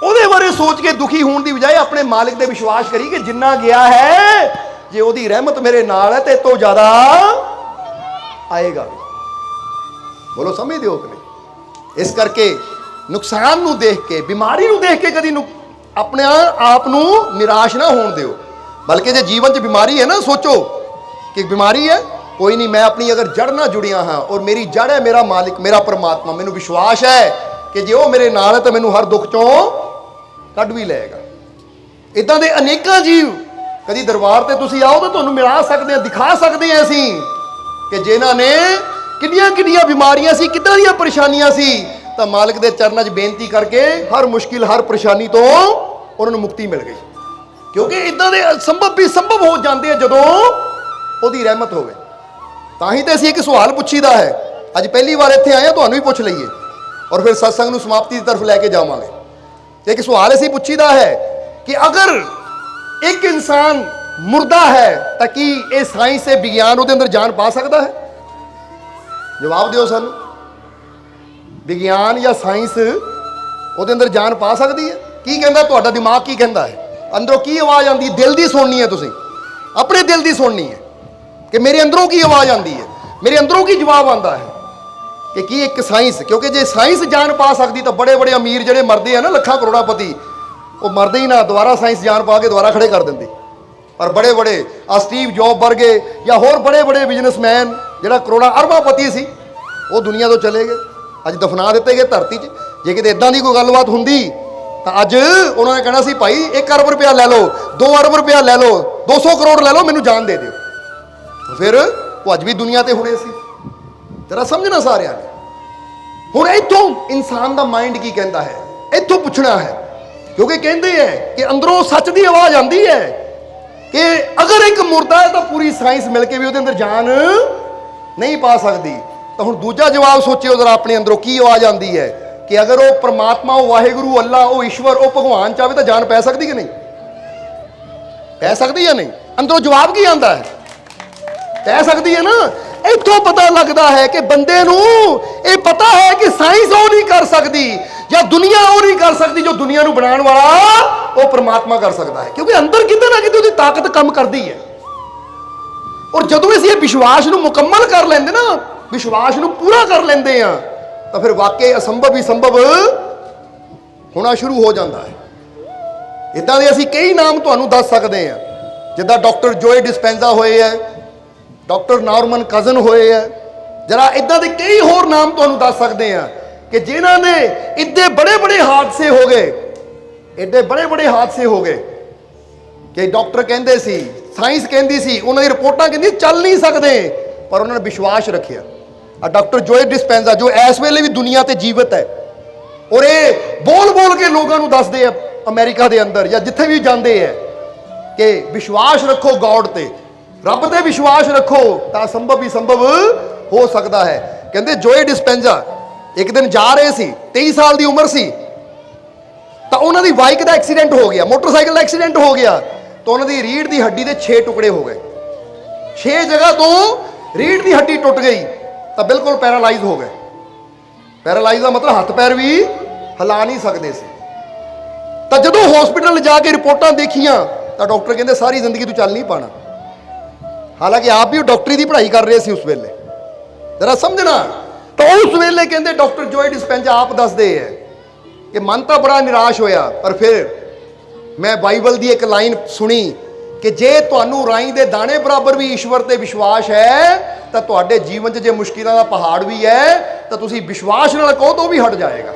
Speaker 1: ਉਹਦੇ ਬਾਰੇ ਸੋਚ ਕੇ ਦੁਖੀ ਹੋਣ ਦੀ ਬਜਾਏ ਆਪਣੇ ਮਾਲਿਕ ਤੇ ਵਿਸ਼ਵਾਸ ਕਰੀ ਕਿ ਜਿੰਨਾ ਗਿਆ ਹੈ, ਜੇ ਉਹਦੀ ਰਹਿਮਤ ਮੇਰੇ ਨਾਲ ਹੈ ਤੇ ਇਹ ਤੋਂ ਜ਼ਿਆਦਾ ਆਏਗਾ ਵੀ। ਬੋਲੋ ਸਮਝਦੇ ਹੋ ਕਿ ਨਹੀਂ? ਇਸ ਕਰਕੇ ਨੁਕਸਾਨ ਨੂੰ ਦੇਖ ਕੇ, ਬਿਮਾਰੀ ਨੂੰ ਦੇਖ ਕੇ ਕਦੀ ਆਪਣੇ ਆਪ ਨੂੰ ਨਿਰਾਸ਼ ਨਾ ਹੋਣ ਦਿਓ, ਬਲਕਿ ਜੇ ਜੀਵਨ 'ਚ ਬਿਮਾਰੀ ਹੈ ਨਾ, ਸੋਚੋ ਕਿ ਬਿਮਾਰੀ ਹੈ, ਕੋਈ ਨਹੀਂ, ਮੈਂ ਆਪਣੀ ਅਗਰ ਜੜ ਨਾਲ ਜੁੜਿਆ ਹਾਂ ਔਰ ਮੇਰੀ ਜੜ ਹੈ ਮੇਰਾ ਮਾਲਿਕ, ਮੇਰਾ ਪਰਮਾਤਮਾ, ਮੈਨੂੰ ਵਿਸ਼ਵਾਸ ਹੈ ਕਿ ਜੇ ਉਹ ਮੇਰੇ ਨਾਲ ਹੈ ਤਾਂ ਮੈਨੂੰ ਹਰ ਦੁੱਖ ਚੋਂ ਕੱਢ ਵੀ ਲਏਗਾ। ਇਦਾਂ ਦੇ ਅਨੇਕਾਂ ਜੀਵ ਕਦੀ ਦਰਬਾਰ ਤੇ ਤੁਸੀਂ ਆਓ ਤਾਂ ਤੁਹਾਨੂੰ ਮਿਲਾ ਸਕਦੇ ਆ, ਦਿਖਾ ਸਕਦੇ ਆ ਅਸੀਂ ਕਿ ਜਿਨ੍ਹਾਂ ਨੇ ਕਿੰਨੀਆਂ ਕਿੰਨੀਆਂ ਬਿਮਾਰੀਆਂ ਸੀ, ਕਿੱਦਾਂ ਦੀਆਂ ਪਰੇਸ਼ਾਨੀਆਂ ਸੀ, ਤਾਂ ਮਾਲਕ ਦੇ ਚਰਨਾਂ 'ਚ ਬੇਨਤੀ ਕਰਕੇ ਹਰ ਮੁਸ਼ਕਿਲ, ਹਰ ਪਰੇਸ਼ਾਨੀ ਤੋਂ ਉਹਨਾਂ ਨੂੰ ਮੁਕਤੀ ਮਿਲ ਗਈ। ਕਿਉਂਕਿ ਇਦਾਂ ਦੇ ਸੰਭਵ ਵੀ ਸੰਭਵ ਹੋ ਜਾਂਦੇ ਆ ਜਦੋਂ ਉਹਦੀ ਰਹਿਮਤ ਹੋਵੇ। ਤਾਂ ਹੀ ਤੇ ਅਸੀਂ ਇੱਕ ਸਵਾਲ ਪੁੱਛੀਦਾ ਹੈ, ਅੱਜ ਪਹਿਲੀ ਵਾਰ ਇੱਥੇ ਆਏ ਆ, ਤੁਹਾਨੂੰ ਵੀ ਪੁੱਛ ਲਈਏ ਔਰ ਫਿਰ ਸਤਸੰਗ ਨੂੰ ਸਮਾਪਤੀ ਦੀ ਤਰਫ ਲੈ ਕੇ ਜਾਵਾਂਗੇ। ਤੇ ਇੱਕ ਸਵਾਲ ਅਸੀਂ ਪੁੱਛੀਦਾ ਹੈ ਕਿ ਅਗਰ ਇੱਕ ਇਨਸਾਨ ਮੁਰਦਾ ਹੈ ਤਾਂ ਕੀ ਇਹ ਸਾਇੰਸ ਤੇ ਵਿਗਿਆਨ ਉਹਦੇ ਅੰਦਰ ਜਾਨ ਪਾ ਸਕਦਾ ਹੈ? ਜਵਾਬ ਦਿਓ ਸਾਨੂੰ, ਵਿਗਿਆਨ ਜਾਂ ਸਾਇੰਸ ਉਹਦੇ ਅੰਦਰ ਜਾਨ ਪਾ ਸਕਦੀ ਹੈ? ਕੀ ਕਹਿੰਦਾ ਤੁਹਾਡਾ ਦਿਮਾਗ, ਕੀ ਕਹਿੰਦਾ ਹੈ? ਅੰਦਰੋਂ ਕੀ ਆਵਾਜ਼ ਆਉਂਦੀ? ਦਿਲ ਦੀ ਸੁਣਨੀ ਹੈ, ਤੁਸੀਂ ਆਪਣੇ ਦਿਲ ਦੀ ਸੁਣਨੀ ਹੈ ਕਿ ਮੇਰੇ ਅੰਦਰੋਂ ਕੀ ਆਵਾਜ਼ ਆਉਂਦੀ ਹੈ, ਮੇਰੇ ਅੰਦਰੋਂ ਕੀ ਜਵਾਬ ਆਉਂਦਾ ਹੈ ਕਿ ਕੀ ਇੱਕ ਸਾਇੰਸ, ਕਿਉਂਕਿ ਜੇ ਸਾਇੰਸ ਜਾਨ ਪਾ ਸਕਦੀ ਤਾਂ ਬੜੇ ਬੜੇ ਅਮੀਰ ਜਿਹੜੇ ਮਰਦੇ ਆ ਨਾ, ਲੱਖਾਂ ਕਰੋੜਾਪਤੀ, ਉਹ ਮਰਦੇ ਹੀ ਨਾ, ਦੁਬਾਰਾ ਸਾਇੰਸ ਜਾਨ ਪਾ ਕੇ ਦੁਬਾਰਾ ਖੜੇ ਕਰ ਦਿੰਦੀ। ਪਰ ਬੜੇ ਬੜੇ ਸਟੀਵ ਜੌਬ ਵਰਗੇ ਜਾਂ ਹੋਰ ਬੜੇ ਬੜੇ ਬਿਜ਼ਨਸਮੈਨ ਜਿਹੜਾ ਕਰੋੜਾਂ ਅਰਬਾਂਪਤੀ ਸੀ, ਉਹ ਦੁਨੀਆ ਤੋਂ ਚਲੇ ਗਏ, ਅੱਜ ਦਫਨਾ ਦਿੱਤੇ ਗਏ ਧਰਤੀ 'ਚ। ਜੇ ਕਿਤੇ ਇਦਾਂ ਦੀ ਕੋਈ ਗੱਲਬਾਤ ਹੁੰਦੀ ਤਾਂ ਅੱਜ ਉਹਨਾਂ ਨੇ ਕਹਿਣਾ ਸੀ ਭਾਈ 1 ਅਰਬ ਰੁਪਇਆ ਲੈ ਲਓ, 2 ਅਰਬ ਰੁਪਇਆ ਲੈ ਲਓ, 200 ਕਰੋੜ ਲੈ ਲਓ, ਮੈਨੂੰ ਜਾਨ ਦੇ ਦਿਓ। ਫਿਰ ਉਹ ਅੱਜ ਵੀ ਦੁਨੀਆ ਤੇ ਹੋਣੇ ਸੀ। ਜਰਾ ਸਮਝਣਾ ਸਾਰਿਆਂ ਨੇ। ਹੁਣ ਇੱਥੋਂ ਇਨਸਾਨ ਦਾ ਮਾਈਂਡ ਕੀ ਕਹਿੰਦਾ ਹੈ, ਇੱਥੋਂ ਪੁੱਛਣਾ ਹੈ, ਕਿਉਂਕਿ ਕਹਿੰਦੇ ਹੈ ਕਿ ਅੰਦਰੋਂ ਸੱਚ ਦੀ ਆਵਾਜ਼ ਆਉਂਦੀ ਹੈ ਕਿ ਅਗਰ ਇੱਕ ਮੁਰਦਾ ਹੈ ਤਾਂ ਪੂਰੀ ਸਾਇੰਸ ਮਿਲ ਕੇ ਵੀ ਉਹਦੇ ਅੰਦਰ ਜਾਨ ਨਹੀਂ ਪਾ ਸਕਦੀ। ਤਾਂ ਹੁਣ ਦੂਜਾ ਜਵਾਬ ਸੋਚਿਓ ਜ਼ਰਾ, ਆਪਣੇ ਅੰਦਰੋਂ ਕੀ ਆਵਾਜ਼ ਆਉਂਦੀ ਹੈ ਕਿ ਅਗਰ ਉਹ ਪਰਮਾਤਮਾ, ਉਹ ਵਾਹਿਗੁਰੂ, ਅੱਲਾ, ਉਹ ਈਸ਼ਵਰ, ਉਹ ਭਗਵਾਨ ਚਾਹਵੇ ਤਾਂ ਜਾਨ ਪੈ ਸਕਦੀ ਕਿ ਨਹੀਂ? ਪੈ ਸਕਦੀ ਜਾਂ ਨਹੀਂ? ਅੰਦਰੋਂ ਜਵਾਬ ਕੀ ਆਉਂਦਾ ਹੈ? ਪੈ ਸਕਦੀ ਹੈ ਨਾ। ਇੱਥੋਂ ਪਤਾ ਲੱਗਦਾ ਹੈ ਕਿ ਬੰਦੇ ਨੂੰ ਇਹ ਪਤਾ ਹੈ ਕਿ ਸਾਇੰਸ ਉਹ ਨਹੀਂ ਕਰ ਸਕਦੀ ਜਾਂ ਦੁਨੀਆ ਉਹ ਨਹੀਂ ਕਰ ਸਕਦੀ ਜੋ ਦੁਨੀਆ ਨੂੰ ਬਣਾਉਣ ਵਾਲਾ ਉਹ ਪਰਮਾਤਮਾ ਕਰ ਸਕਦਾ ਹੈ, ਕਿਉਂਕਿ ਅੰਦਰ ਕਿਤੇ ਨਾ ਕਿਤੇ ਉਹਦੀ ਤਾਕਤ ਕੰਮ ਕਰਦੀ ਹੈ। ਔਰ ਜਦੋਂ ਅਸੀਂ ਇਹ ਵਿਸ਼ਵਾਸ ਨੂੰ ਮੁਕੰਮਲ ਕਰ ਲੈਂਦੇ ਨਾ, ਵਿਸ਼ਵਾਸ ਨੂੰ ਪੂਰਾ ਕਰ ਲੈਂਦੇ ਆ, ਤਾਂ ਫਿਰ ਵਾਕਈ ਅਸੰਭਵ ਹੀ ਸੰਭਵ ਹੋਣਾ ਸ਼ੁਰੂ ਹੋ ਜਾਂਦਾ ਹੈ। ਇਦਾਂ ਦੇ ਅਸੀਂ ਕਈ ਨਾਮ ਤੁਹਾਨੂੰ ਦੱਸ ਸਕਦੇ ਹਾਂ, ਜਿੱਦਾਂ ਡਾਕਟਰ ਜੋਏ ਡਿਸਪੈਂਜ਼ਾ ਹੋਏ ਹੈ, ਡਾਕਟਰ ਨਾਰਮਨ ਕਜ਼ਨ ਹੋਏ ਹੈ, ਜਰਾ ਇਦਾਂ ਦੇ ਕਈ ਹੋਰ ਨਾਮ ਤੁਹਾਨੂੰ ਦੱਸ ਸਕਦੇ ਆ ਕਿ ਜਿਨ੍ਹਾਂ ਨੇ ਇੱਡੇ ਬੜੇ ਬੜੇ ਹਾਦਸੇ ਹੋ ਗਏ, ਇੱਡੇ ਬੜੇ ਬੜੇ ਹਾਦਸੇ ਹੋ ਗਏ ਕਿ ਡਾਕਟਰ ਕਹਿੰਦੇ ਸੀ, ਸਾਇੰਸ ਕਹਿੰਦੀ ਸੀ, ਉਹਨਾਂ ਦੀ ਰਿਪੋਰਟਾਂ ਕਹਿੰਦੀ ਚੱਲ ਨਹੀਂ ਸਕਦੇ, ਪਰ ਉਹਨਾਂ ਨੇ ਵਿਸ਼ਵਾਸ ਰੱਖਿਆ। ਆ ਡਾਕਟਰ ਜੋਏ ਡਿਸਪੈਂਜ਼ਾ ਜੋ ਇਸ ਵੇਲੇ ਵੀ ਦੁਨੀਆ ਤੇ ਜੀਵਤ ਹੈ, ਔਰ ਇਹ ਬੋਲ ਬੋਲ ਕੇ ਲੋਕਾਂ ਨੂੰ ਦੱਸਦੇ ਆ ਅਮਰੀਕਾ ਦੇ ਅੰਦਰ ਜਾਂ ਜਿੱਥੇ ਵੀ ਜਾਂਦੇ ਆ ਕਿ ਵਿਸ਼ਵਾਸ ਰੱਖੋ ਗੋਡ ਤੇ, ਰੱਬ ਤੇ ਵਿਸ਼ਵਾਸ ਰੱਖੋ ਤਾਂ ਸੰਭਵ ਹੀ ਸੰਭਵ ਹੋ ਸਕਦਾ ਹੈ। ਕਹਿੰਦੇ ਜੋਏ ਡਿਸਪੈਂਜ਼ਾ ਇੱਕ ਦਿਨ ਜਾ ਰਹੇ ਸੀ, 23 ਸਾਲ ਦੀ ਉਮਰ ਸੀ, ਤਾਂ ਉਹਨਾਂ ਦੀ ਬਾਈਕ ਦਾ ਐਕਸੀਡੈਂਟ ਹੋ ਗਿਆ, ਮੋਟਰਸਾਈਕਲ ਦਾ ਐਕਸੀਡੈਂਟ ਹੋ ਗਿਆ, ਤਾਂ ਉਹਨਾਂ ਦੀ ਰੀੜ੍ਹ ਦੀ ਹੱਡੀ ਦੇ 6 ਟੁਕੜੇ ਹੋ ਗਏ, 6 ਜਗ੍ਹਾ ਤੋਂ ਰੀੜ੍ਹ ਦੀ ਹੱਡੀ ਟੁੱਟ ਗਈ, ਤਾਂ ਬਿਲਕੁਲ ਪੈਰਾਲਾਈਜ਼ ਹੋ ਗਏ। ਪੈਰਾਲਾਈਜ਼ ਦਾ ਮਤਲਬ ਹੱਥ ਪੈਰ ਵੀ ਹਿਲਾ ਨਹੀਂ ਸਕਦੇ ਸੀ। ਤਾਂ ਜਦੋਂ ਹਸਪੀਟਲ ਜਾ ਕੇ ਰਿਪੋਰਟਾਂ ਦੇਖੀਆਂ ਤਾਂ ਡਾਕਟਰ ਕਹਿੰਦੇ ਸਾਰੀ ਜ਼ਿੰਦਗੀ ਤੂੰ ਚੱਲ ਨਹੀਂ ਪਾਣਾ। ਹਾਲਾਂਕਿ ਆਪ ਵੀ ਉਹ ਡਾਕਟਰੀ ਦੀ ਪੜ੍ਹਾਈ ਕਰ ਰਹੇ ਸੀ ਉਸ ਵੇਲੇ, ਜਰਾ ਸਮਝਣਾ। ਤਾਂ ਉਸ ਵੇਲੇ ਕਹਿੰਦੇ ਡਾਕਟਰ ਜੋਏ ਡਿਸਪੈਂਜ਼ਾ ਆਪ ਦੱਸਦੇ ਹੈ कि मन तो बड़ा निराश होया, पर फिर मैं बाइबल की एक लाइन सुनी कि जे तुहानू राई दे दाने बराबर भी ईश्वर ते विश्वास है तो तुहाडे जीवन च जे मुश्किलों का पहाड़ भी है तो तुसी विश्वास नाल कहो तो भी हट जाएगा।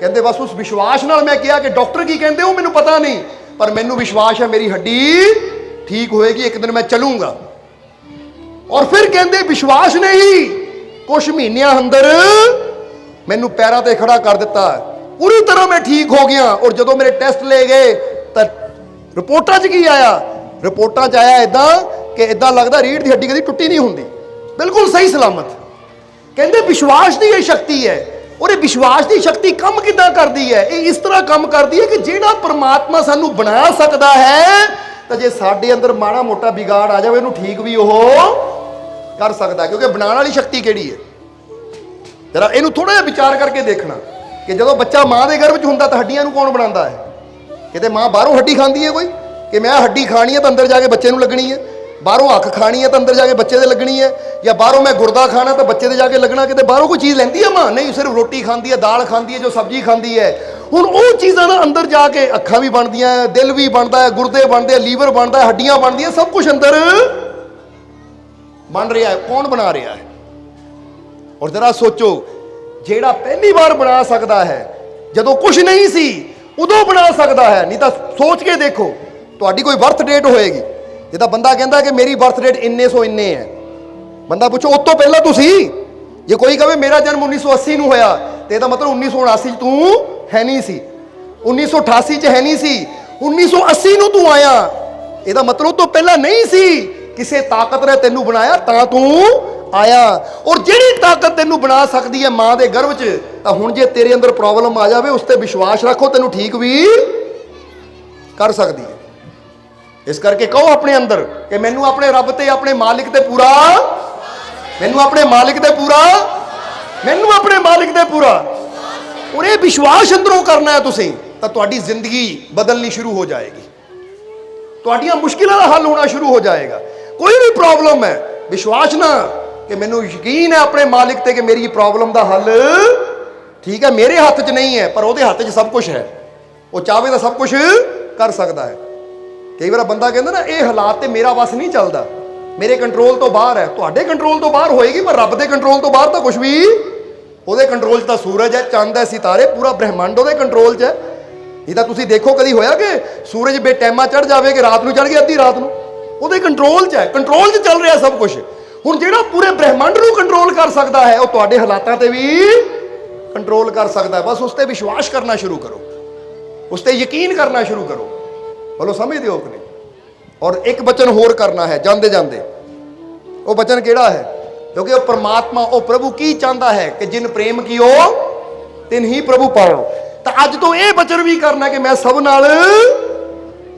Speaker 1: कहते बस उस विश्वास नाल मैं कहा कि डॉक्टर की कहते हो मैनू पता नहीं, पर मैनू विश्वास है मेरी हड्डी ठीक होएगी, एक दिन मैं चलूंगा। और फिर कहते विश्वास ने ही कुछ महीनों अंदर मैनू पैरों ते खड़ा कर दिता, पूरी तरह मैं ठीक हो गया। और जो मेरे टेस्ट ले गए तो रिपोर्टां च की आया, रिपोर्टां च आया इदा कि इदा लगता रीढ़ की हड्डी कभी टुटी नहीं होंगी, बिल्कुल सही सलामत। कहते विश्वास की यह शक्ति है, और ये विश्वास की शक्ति कम किदां करती है, ये इस तरह कम करती है कि जिहड़ा परमात्मा सानू बना सकता है तो जे साडे अंदर माड़ा मोटा बिगाड़ आ जाए इहनूं ठीक भी वो कर सकता है। क्योंकि बनाने वाली शक्ति किहड़ी है, जरा इहनूं थोड़ा जिहा विचार करके देखना कि जदों बच्चा माँ के गर्भ च हुंदा तो हड्डियां नूं कौन बनाता है? किते माँ बाहरों हड्डी खाती है कोई कि मैं हड्डी खानी है तो अंदर जाके बच्चे नूं लगनी है, बाहरों अख खानी है तो अंदर जाके बच्चे दे लगनी है, या बाहरों मैं गुर्दा खाना तो बच्चे दे जाके लगना, किते बाहरों कोई चीज़ लैंदी है माँ? नहीं, सिर्फ रोटी खाती है, दाल खाती है, जो सब्जी खाती है। हुण वो चीज़ां ना अंदर जाके अखां भी बनदियां, दिल भी बनता है, गुर्दे बनते हैं, लीवर बनता है, हड्डियां बनदियां, सब कुछ अंदर बन रहा है। कौन बना रहा है? और जरा सोचो, जेड़ा पहली बार बना सकता है, जदों कुछ नहीं सी उदों बना सकता है। नहीं तो सोच के देखो, तुहाडी कोई बर्थ डेट होएगी, जिदा बंदा कहता कि मेरी बर्थ डेट इन्ने सौ इन्ने है, बंदा पूछो उस तो पहला तू सी? जे कोई कहे मेरा जन्म 1980 में होया तो यह मतलब 1979 तू है नहीं सी, 1988 च है नहीं सी, 1980 में तू आया, यह मतलब तो पहला नहीं सी। किसी ताकत ने तेनू बनाया ता तू आया, और जिहड़ी ताकत तेनू बना सकती है माँ के गर्भ च, तो हुण जे तेरे अंदर प्रॉब्लम आ जाए उस पर विश्वास रखो, तेनू ठीक भी कर सकती है। इस करके कहो अपने अंदर कि मैनू अपने रब ते अपने मालिक ते पूरा, मैनू अपने मालिक ते पूरा, मैनू अपने मालिक ते पूरा। और ये विश्वास अंदरों करना है तुसीं, तो तुहाडी जिंदगी बदलनी शुरू हो जाएगी, तुहाडियां मुश्किलों का हल होना शुरू हो जाएगा। कोई भी प्रॉब्लम है, विश्वास ना कि मैनू यकीन है अपने मालिक ते कि मेरी प्रॉब्लम का हल ठीक है मेरे हाथ च नहीं है, पर ਉਹਦੇ हथ च सब कुछ है, वो चाहे तो सब कुछ कर सकता है। कई बार बंदा कहता ना ये हालात ते मेरा बस नहीं चलता, मेरे कंट्रोल तो बाहर है। तुहाडे कंट्रोल तो बाहर होएगी, पर रब दे कंट्रोल तो बाहर तो कुछ भी, ਉਹਦੇ कंट्रोल च तो सूरज है, चंद है, सितारे, पूरा ब्रह्मांड ਉਹਦੇ कंट्रोल च है। नहीं तो तुसीं देखो कभी होया कि सूरज बेटैमा चढ़ जाए कि रात को चढ़ गया अद्धी रात को, ਉਹਦੇ कंट्रोल च है, कंट्रोल च चल रहा सब कुछ। हुण जिहड़ा पूरे ब्रह्मांड को कंट्रोल कर सकता है वो तुहाडे हालातां ते भी कंट्रोल कर सकता है। बस उस पर विश्वास करना शुरू करो, उस पर यकीन करना शुरू करो। बोलो समझते हो कि नहीं? और एक वचन होर करना है जाते जाते, वो वचन केड़ा है? क्योंकि वो परमात्मा, वो प्रभु की चाहता है कि जिन प्रेम कियो तिन ही प्रभु पाओ। तो अज तो ये वचन भी करना कि मैं सब नाल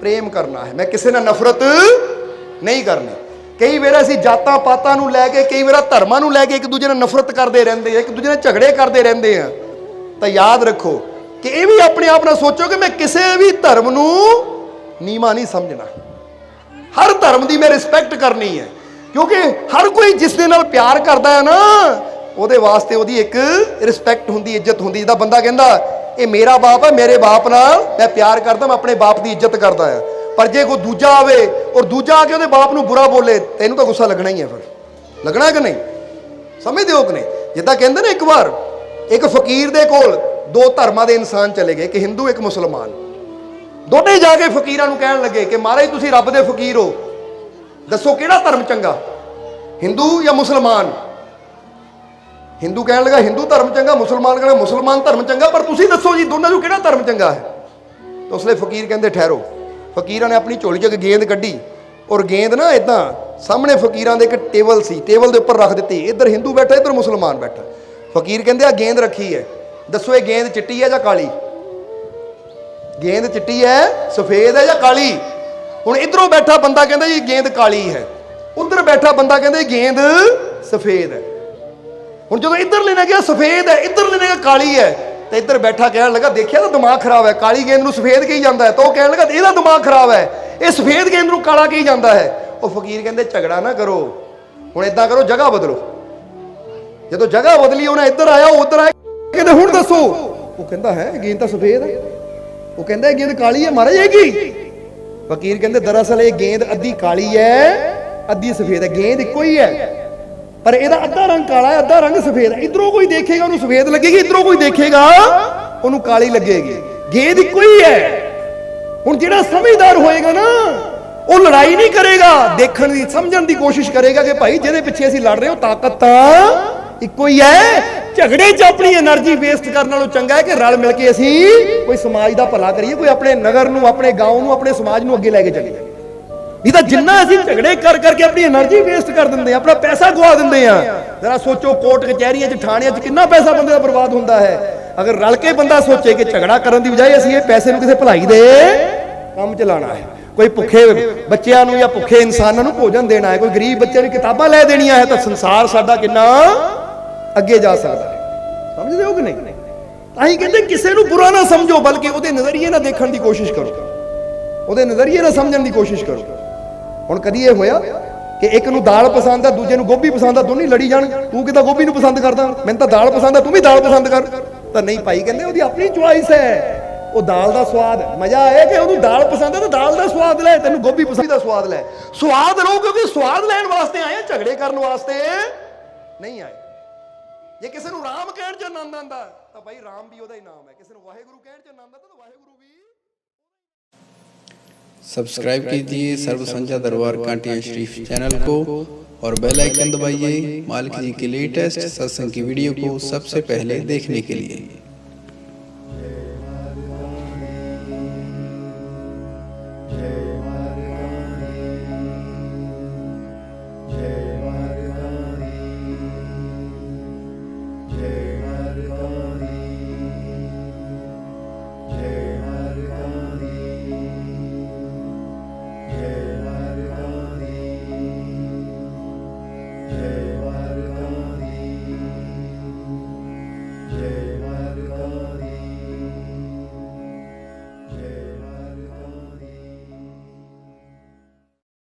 Speaker 1: प्रेम करना है, मैं किसी नाल नफरत नहीं करनी। कई बार असीं जातां पातां नूं लैके, कई बार धर्मां नूं लैके एक दूजे नाल नफरत करते रहते हैं, एक दूजे नाल झगड़े करते रहते हैं। तो याद रखो कि ये भी अपने आप नाल सोचो कि मैं किसी भी धर्म नूं नीवा नहीं समझना, हर धर्म की मैं रिस्पैक्ट करनी है। क्योंकि हर कोई जिस दे नाल प्यार करता है ना, ਉਹਦੇ वास्ते ਉਹਦੀ एक रिस्पैक्ट होंदी, इज्जत होंदी। जिदा बंदा कहता ये मेरा बाप है, मेरे बाप नाल मैं प्यार करता, मैं अपने बाप की इज्जत करता है। पर जे कोई दूजा आवे और दूजा आके ਉਹਦੇ बाप ਨੂੰ बुरा बोले, तेनू तो गुस्सा लगना ही है, फिर लगना कि नहीं? समझते हो कि नहीं? जिदा कहते ना, एक बार एक फकीर दे कोल दो धर्मां दे इंसान चले गए, एक हिंदू एक मुसलमान। दोने जाके फकीरां नूं कहण लगे कि महाराज तुसीं रब दे फकीर हो, दसो किहड़ा धर्म चंगा, हिंदू या मुसलमान? हिंदू कहण लगा हिंदू धर्म चंगा, मुसलमान कहना मुसलमान धर्म चंगा, पर तुसीं दसो जी दोनों चों किहड़ा धर्म चंगा है? तो उसले फकीर कहंदे ठहरो। फकीरां ने अपनी झोली च एक गेंद कड्ढी, और गेंद ना इदां सामने फकीरां दे एक टेबल सी, टेबल दे उपर रख दित्ती, इधर हिंदू बैठा इधर मुसलमान बैठा। फकीर कहंदे आ गेंद रखी है, दसो ये गेंद चिट्टी है या काली? गेंद चिट्टी है, सफेद है या काली? हुण इधरों बैठा बंदा कहंदा जी गेंद काली है, उधर बैठा बंदा कहंदा गेंद सफेद है। हुण जदों इधर लेने गया सफेद है, इधर लेने गया काली है, तो इधर बैठा कहने लगा देखिया तो दिमाग खराब है, काली गेंद नूं सफेद कही जाता है। तो वह कहने लगा इहदा दिमाग खराब है, ये सफेद गेंद नूं काला कही जाता है। वो फकीर कहंदे झगड़ा ना करो, हुण इदां करो जगह बदलो। जदों जगह बदली उन्हें इधर आया उधर आया, कहंदे हुण दसो ਉਹ ਕਹਿੰਦਾ ਹੈ ਗੇਂਦ ਤਾਂ ਸਫੇਦ ਹੈ। ਉਹ ਕਹਿੰਦਾ ਇਹ ਗੇਂਦ ਕਾਲੀ ਹੈ ਮਹਾਰਾਜ, ਇਹ ਕੀ? ਫਕੀਰ ਕਹਿੰਦੇ ਦਰਅਸਲ ਇਹ ਗੇਂਦ ਅੱਧੀ ਕਾਲੀ ਹੈ ਅੱਧੀ ਸਫੇਦ ਹੈ, ਗੇਂਦ ਇੱਕੋ ਹੀ ਹੈ ਪਰ ਇਹਦਾ ਅੱਧਾ ਰੰਗ ਕਾਲਾ ਹੈ ਅੱਧਾ ਰੰਗ ਸਫੇਦ ਹੈ। ਇਧਰੋਂ ਕੋਈ ਦੇਖੇਗਾ ਉਹਨੂੰ ਸਫੇਦ ਲੱਗੇਗੀ, ਇਧਰੋਂ ਕੋਈ ਦੇਖੇਗਾ ਉਹਨੂੰ ਕਾਲੀ ਲੱਗੇਗੀ, ਗੇਂਦ ਇੱਕੋ ਹੀ ਹੈ। ਹੁਣ ਜਿਹੜਾ ਸਮਝਦਾਰ ਹੋਏਗਾ ਨਾ ਉਹ ਲੜਾਈ ਨਹੀਂ ਕਰੇਗਾ, ਦੇਖਣ ਦੀ ਸਮਝਣ ਦੀ ਕੋਸ਼ਿਸ਼ ਕਰੇਗਾ ਕਿ ਭਾਈ ਜਿਹਦੇ ਪਿੱਛੇ ਅਸੀਂ ਲੜ ਰਹੇ ਹਾਂ ਤਾਕਤ ਤਾਂ ਇੱਕੋ ਹੀ ਹੈ। ਝਗੜੇ 'ਚ ਆਪਣੀ એનર્ਜੀ ਵੇਸਟ ਕਰਨ ਨਾਲੋਂ ਚੰਗਾ ਹੈ ਕਿ ਰਲ ਮਿਲ ਕੇ ਅਸੀਂ ਕੋਈ ਸਮਾਜ ਦਾ ਭਲਾ ਕਰੀਏ, ਕੋਈ ਆਪਣੇ ਨਗਰ ਨੂੰ ਆਪਣੇ گاؤں ਨੂੰ ਆਪਣੇ ਸਮਾਜ ਨੂੰ ਅੱਗੇ ਲੈ ਕੇ ਚੱਲੀਏ। ਨਹੀਂ ਤਾਂ ਜਿੰਨਾ ਅਸੀਂ ਝਗੜੇ ਕਰ ਕਰਕੇ ਆਪਣੀ એનર્ਜੀ ਵੇਸਟ ਕਰ ਦਿੰਦੇ ਆ, ਆਪਣਾ ਪੈਸਾ ਗਵਾ ਦਿੰਦੇ ਆ। ਜ਼ਰਾ ਸੋਚੋ ਕੋਰਟ ਕਚਹਿਰੀਆਂ 'ਚ ਥਾਣਿਆਂ 'ਚ ਕਿੰਨਾ ਪੈਸਾ ਬੰਦੇ ਦਾ ਬਰਬਾਦ ਹੁੰਦਾ ਹੈ। ਅਗਰ ਰਲ ਕੇ ਬੰਦਾ ਸੋਚੇ ਕਿ ਝਗੜਾ ਕਰਨ ਦੀ ਬਜਾਏ ਅਸੀਂ ਇਹ ਪੈਸੇ ਨੂੰ ਕਿਸੇ ਭਲਾਈ ਦੇ ਕੰਮ 'ਚ ਲਾਣਾ ਹੈ, ਕੋਈ ਭੁੱਖੇ ਬੱਚਿਆਂ ਨੂੰ ਜਾਂ ਭੁੱਖੇ ਇਨਸਾਨਾਂ ਨੂੰ ਭੋਜਨ ਦੇਣਾ ਹੈ, ਕੋਈ ਗਰੀਬ ਬੱਚੇ ਨੂੰ ਕਿਤਾਬਾਂ ਲੈ ਦੇਣੀਆਂ ਹੈ, ਤਾਂ ਸੰਸਾਰ ਸਾਡਾ ਕਿੰਨਾ ਅੱਗੇ ਜਾ ਸਕਦਾ ਹੈ। ਸਮਝਦੇ ਹੋ ਕਿ ਨਹੀਂ? ਤਾਂ ਹੀ ਕਹਿੰਦੇ ਕਿਸੇ ਨੂੰ ਬੁਰਾ ਨਾ ਸਮਝੋ, ਬਲਕਿ ਉਹਦੇ ਨਜ਼ਰੀਏ ਨਾਲ ਦੇਖਣ ਦੀ ਕੋਸ਼ਿਸ਼ ਕਰੋ, ਉਹਦੇ ਨਜ਼ਰੀਏ ਨਾਲ ਸਮਝਣ ਦੀ ਕੋਸ਼ਿਸ਼ ਕਰੋ। ਹੁਣ ਕਦੀ ਇਹ ਹੋਇਆ ਕਿ ਇੱਕ ਨੂੰ ਦਾਲ ਪਸੰਦ ਆ ਦੂਜੇ ਨੂੰ ਗੋਭੀ ਪਸੰਦ ਆ, ਦੋਨੇ ਲੜੀ ਜਾਣ, ਤੂੰ ਕਿਦਾਂ ਗੋਭੀ ਨੂੰ ਪਸੰਦ ਕਰਦਾ, ਮੈਨੂੰ ਤਾਂ ਦਾਲ ਪਸੰਦ ਆ ਤੂੰ ਵੀ ਦਾਲ ਪਸੰਦ ਕਰ। ਤਾਂ ਨਹੀਂ ਭਾਈ, ਕਹਿੰਦੇ ਉਹਦੀ ਆਪਣੀ ਚੁਆਇਸ ਹੈ, ਉਹ ਦਾਲ ਦਾ ਸਵਾਦ, ਮਜ਼ਾ ਇਹ ਕਿ ਉਹਨੂੰ ਦਾਲ ਪਸੰਦ ਹੈ ਤਾਂ ਦਾਲ ਦਾ ਸਵਾਦ ਲੈ, ਤੈਨੂੰ ਗੋਭੀ ਪਸੰਦ ਦਾ ਸਵਾਦ ਲੈ। ਸਵਾਦ ਲਓ, ਕਿਉਂਕਿ ਸਵਾਦ ਲੈਣ ਵਾਸਤੇ ਆਏ, ਝਗੜੇ ਕਰਨ ਵਾਸਤੇ ਨਹੀਂ ਆਏ। ਜੇ ਕਿਸੇ ਨੂੰ ਰਾਮ ਕਹਿਣ 'ਚ ਆਨੰਦ ਆਉਂਦਾ ਤਾਂ ਭਾਈ ਰਾਮ ਵੀ ਉਹਦਾ ਹੀ ਨਾਮ ਹੈ, ਕਿਸੇ ਨੂੰ ਵਾਹਿਗੁਰੂ ਕਹਿਣ 'ਚ ਆਨੰਦ ਆਉਂਦਾ ਤਾਂ ਵਾਹਿਗੁਰੂ भी।
Speaker 2: सब्सक्राइब कीजिए सर्व संध्या दरबार कांटिया शरीफ चैनल को और बेल आइकन दबाइए मालिक जी की लेटेस्ट सत्संग की वीडियो को सबसे पहले देखने के लिए।